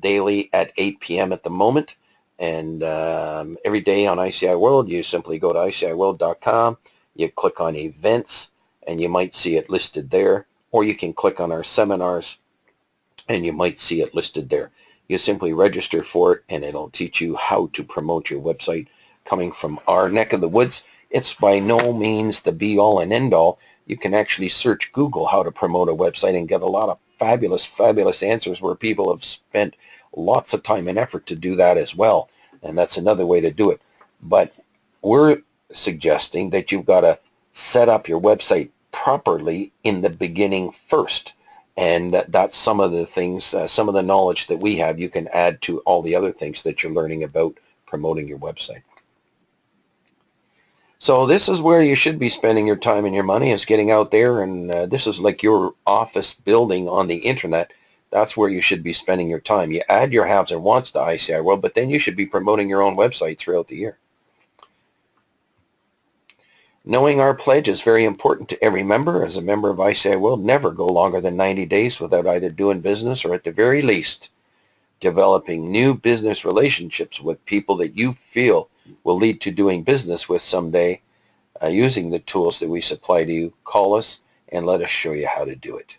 daily at 8 p.m. at the moment. And every day on ICI World, you simply go to ICIWorld.com, you click on events, and you might see it listed there. Or you can click on our seminars, and you might see it listed there. You simply register for it, and it'll teach you how to promote your website. Coming from our neck of the woods, it's by no means the be-all and end-all. You can actually search Google how to promote a website and get a lot of fabulous, fabulous answers where people have spent lots of time and effort to do that as well. And that's another way to do it. But we're suggesting that you've got to set up your website properly in the beginning first. And that's some of the things, some of the knowledge that we have you can add to all the other things that you're learning about promoting your website. So this is where you should be spending your time and your money, is getting out there, and this is like your office building on the internet. That's where you should be spending your time. You add your haves and wants to ICI World, but then you should be promoting your own website throughout the year. Knowing our pledge is very important to every member. As a member of ICI World, never go longer than 90 days without either doing business or, at the very least, developing new business relationships with people that you feel will lead to doing business with someday. Using the tools that we supply to you, call us and let us show you how to do it.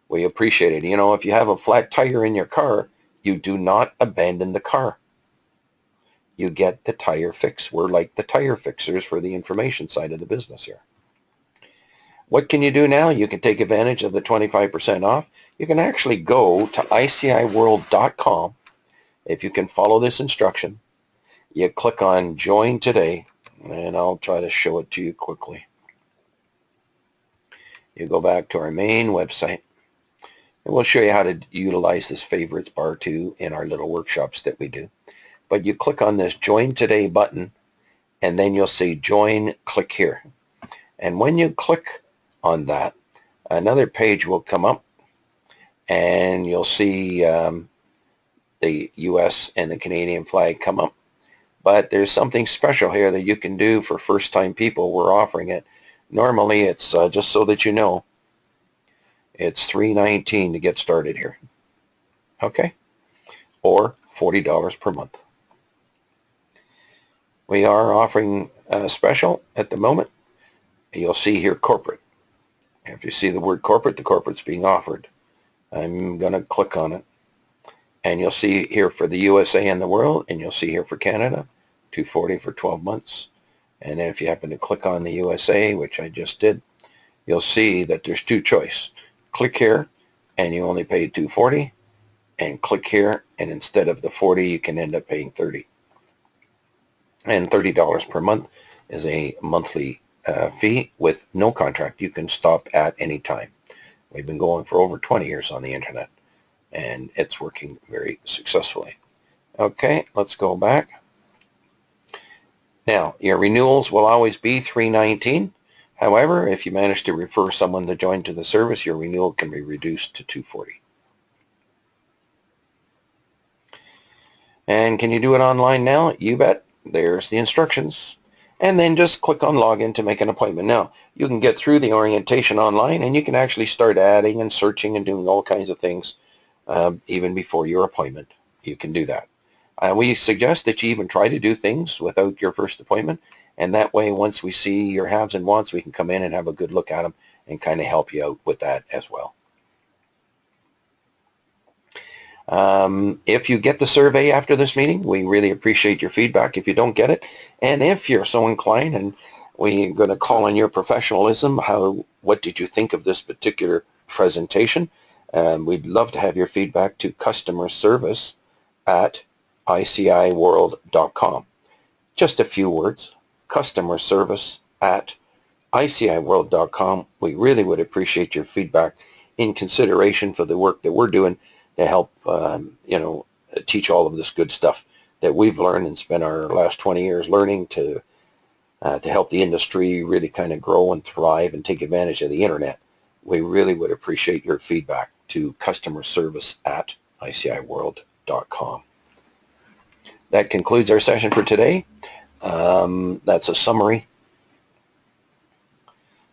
We appreciate it. You know, if you have a flat tire in your car, you do not abandon the car. You get the tire fix. We're like the tire fixers for the information side of the business here. What can you do now? You can take advantage of the 25% off. You can actually go to ICIWorld.com. If you can follow this instruction, you click on Join Today, and I'll try to show it to you quickly. You go back to our main website, and we'll show you how to utilize this favorites bar too in our little workshops that we do. But you click on this Join Today button, and then you'll see Join, click here. And when you click on that, another page will come up, and you'll see the US and the Canadian flag come up. But there's something special here that you can do for first-time people. We're offering it. Normally, it's just so that you know, it's $3.19 to get started here. Okay? Or $40 per month. We are offering a special at the moment. You'll see here corporate. If you see the word corporate, the corporate's being offered. I'm going to click on it. And you'll see here for the USA and the world, and you'll see here for Canada, $240 for 12 months. And then if you happen to click on the USA, which I just did, you'll see that there's two choices. Click here, and you only pay $240, and click here, and instead of the $40, you can end up paying $30. And $30 per month is a monthly fee with no contract. You can stop at any time. We've been going for over 20 years on the internet, and it's working very successfully. Okay, let's go back. Now, your renewals will always be $3.19. However, if you manage to refer someone to join to the service, your renewal can be reduced to $240. And can you do it online now? You bet. There's the instructions. And then just click on login to make an appointment. Now, you can get through the orientation online, and you can actually start adding and searching and doing all kinds of things even before your appointment. You can do that. We suggest that you even try to do things without your first appointment, and that way once we see your haves and wants, we can come in and have a good look at them and kind of help you out with that as well. If you get the survey after this meeting, we really appreciate your feedback if you don't get it. And if you're so inclined, and we're going to call on your professionalism, what did you think of this particular presentation? We'd love to have your feedback to customer service at ICIworld.com. Just a few words, customer service at ICIworld.com. We really would appreciate your feedback in consideration for the work that we're doing to help, teach all of this good stuff that we've learned and spent our last 20 years learning to help the industry really kind of grow and thrive and take advantage of the internet. We really would appreciate your feedback to customer service at ICIworld.com. That concludes our session for today. That's a summary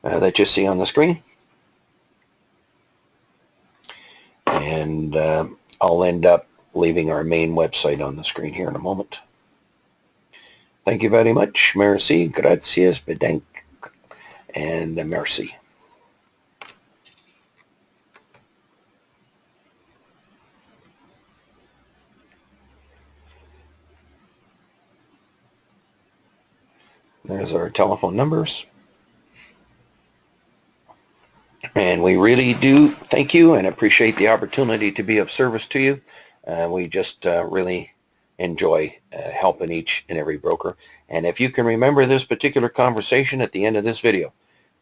that you see on the screen. And I'll end up leaving our main website on the screen here in a moment. Thank you very much. Merci, gracias, bedank, and merci. There's our telephone numbers. And we really do thank you and appreciate the opportunity to be of service to you. We just really enjoy helping each and every broker. And if you can remember this particular conversation at the end of this video,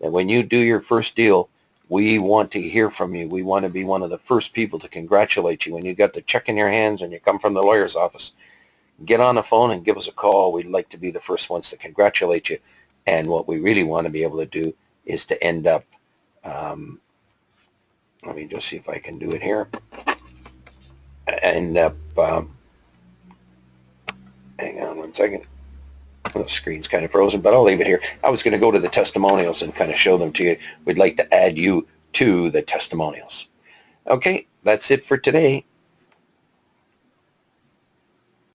that when you do your first deal, we want to hear from you. We want to be one of the first people to congratulate you when you got the check in your hands and you come from the lawyer's office. Get on the phone and give us a call. We'd like to be the first ones to congratulate you. And what we really want to be able to do is to end up, let me just see if I can do it here, end up, hang on one second. The screen's kind of frozen, but I'll leave it here. I was going to go to the testimonials and kind of show them to you. We'd like to add you to the testimonials. Okay, that's it for today.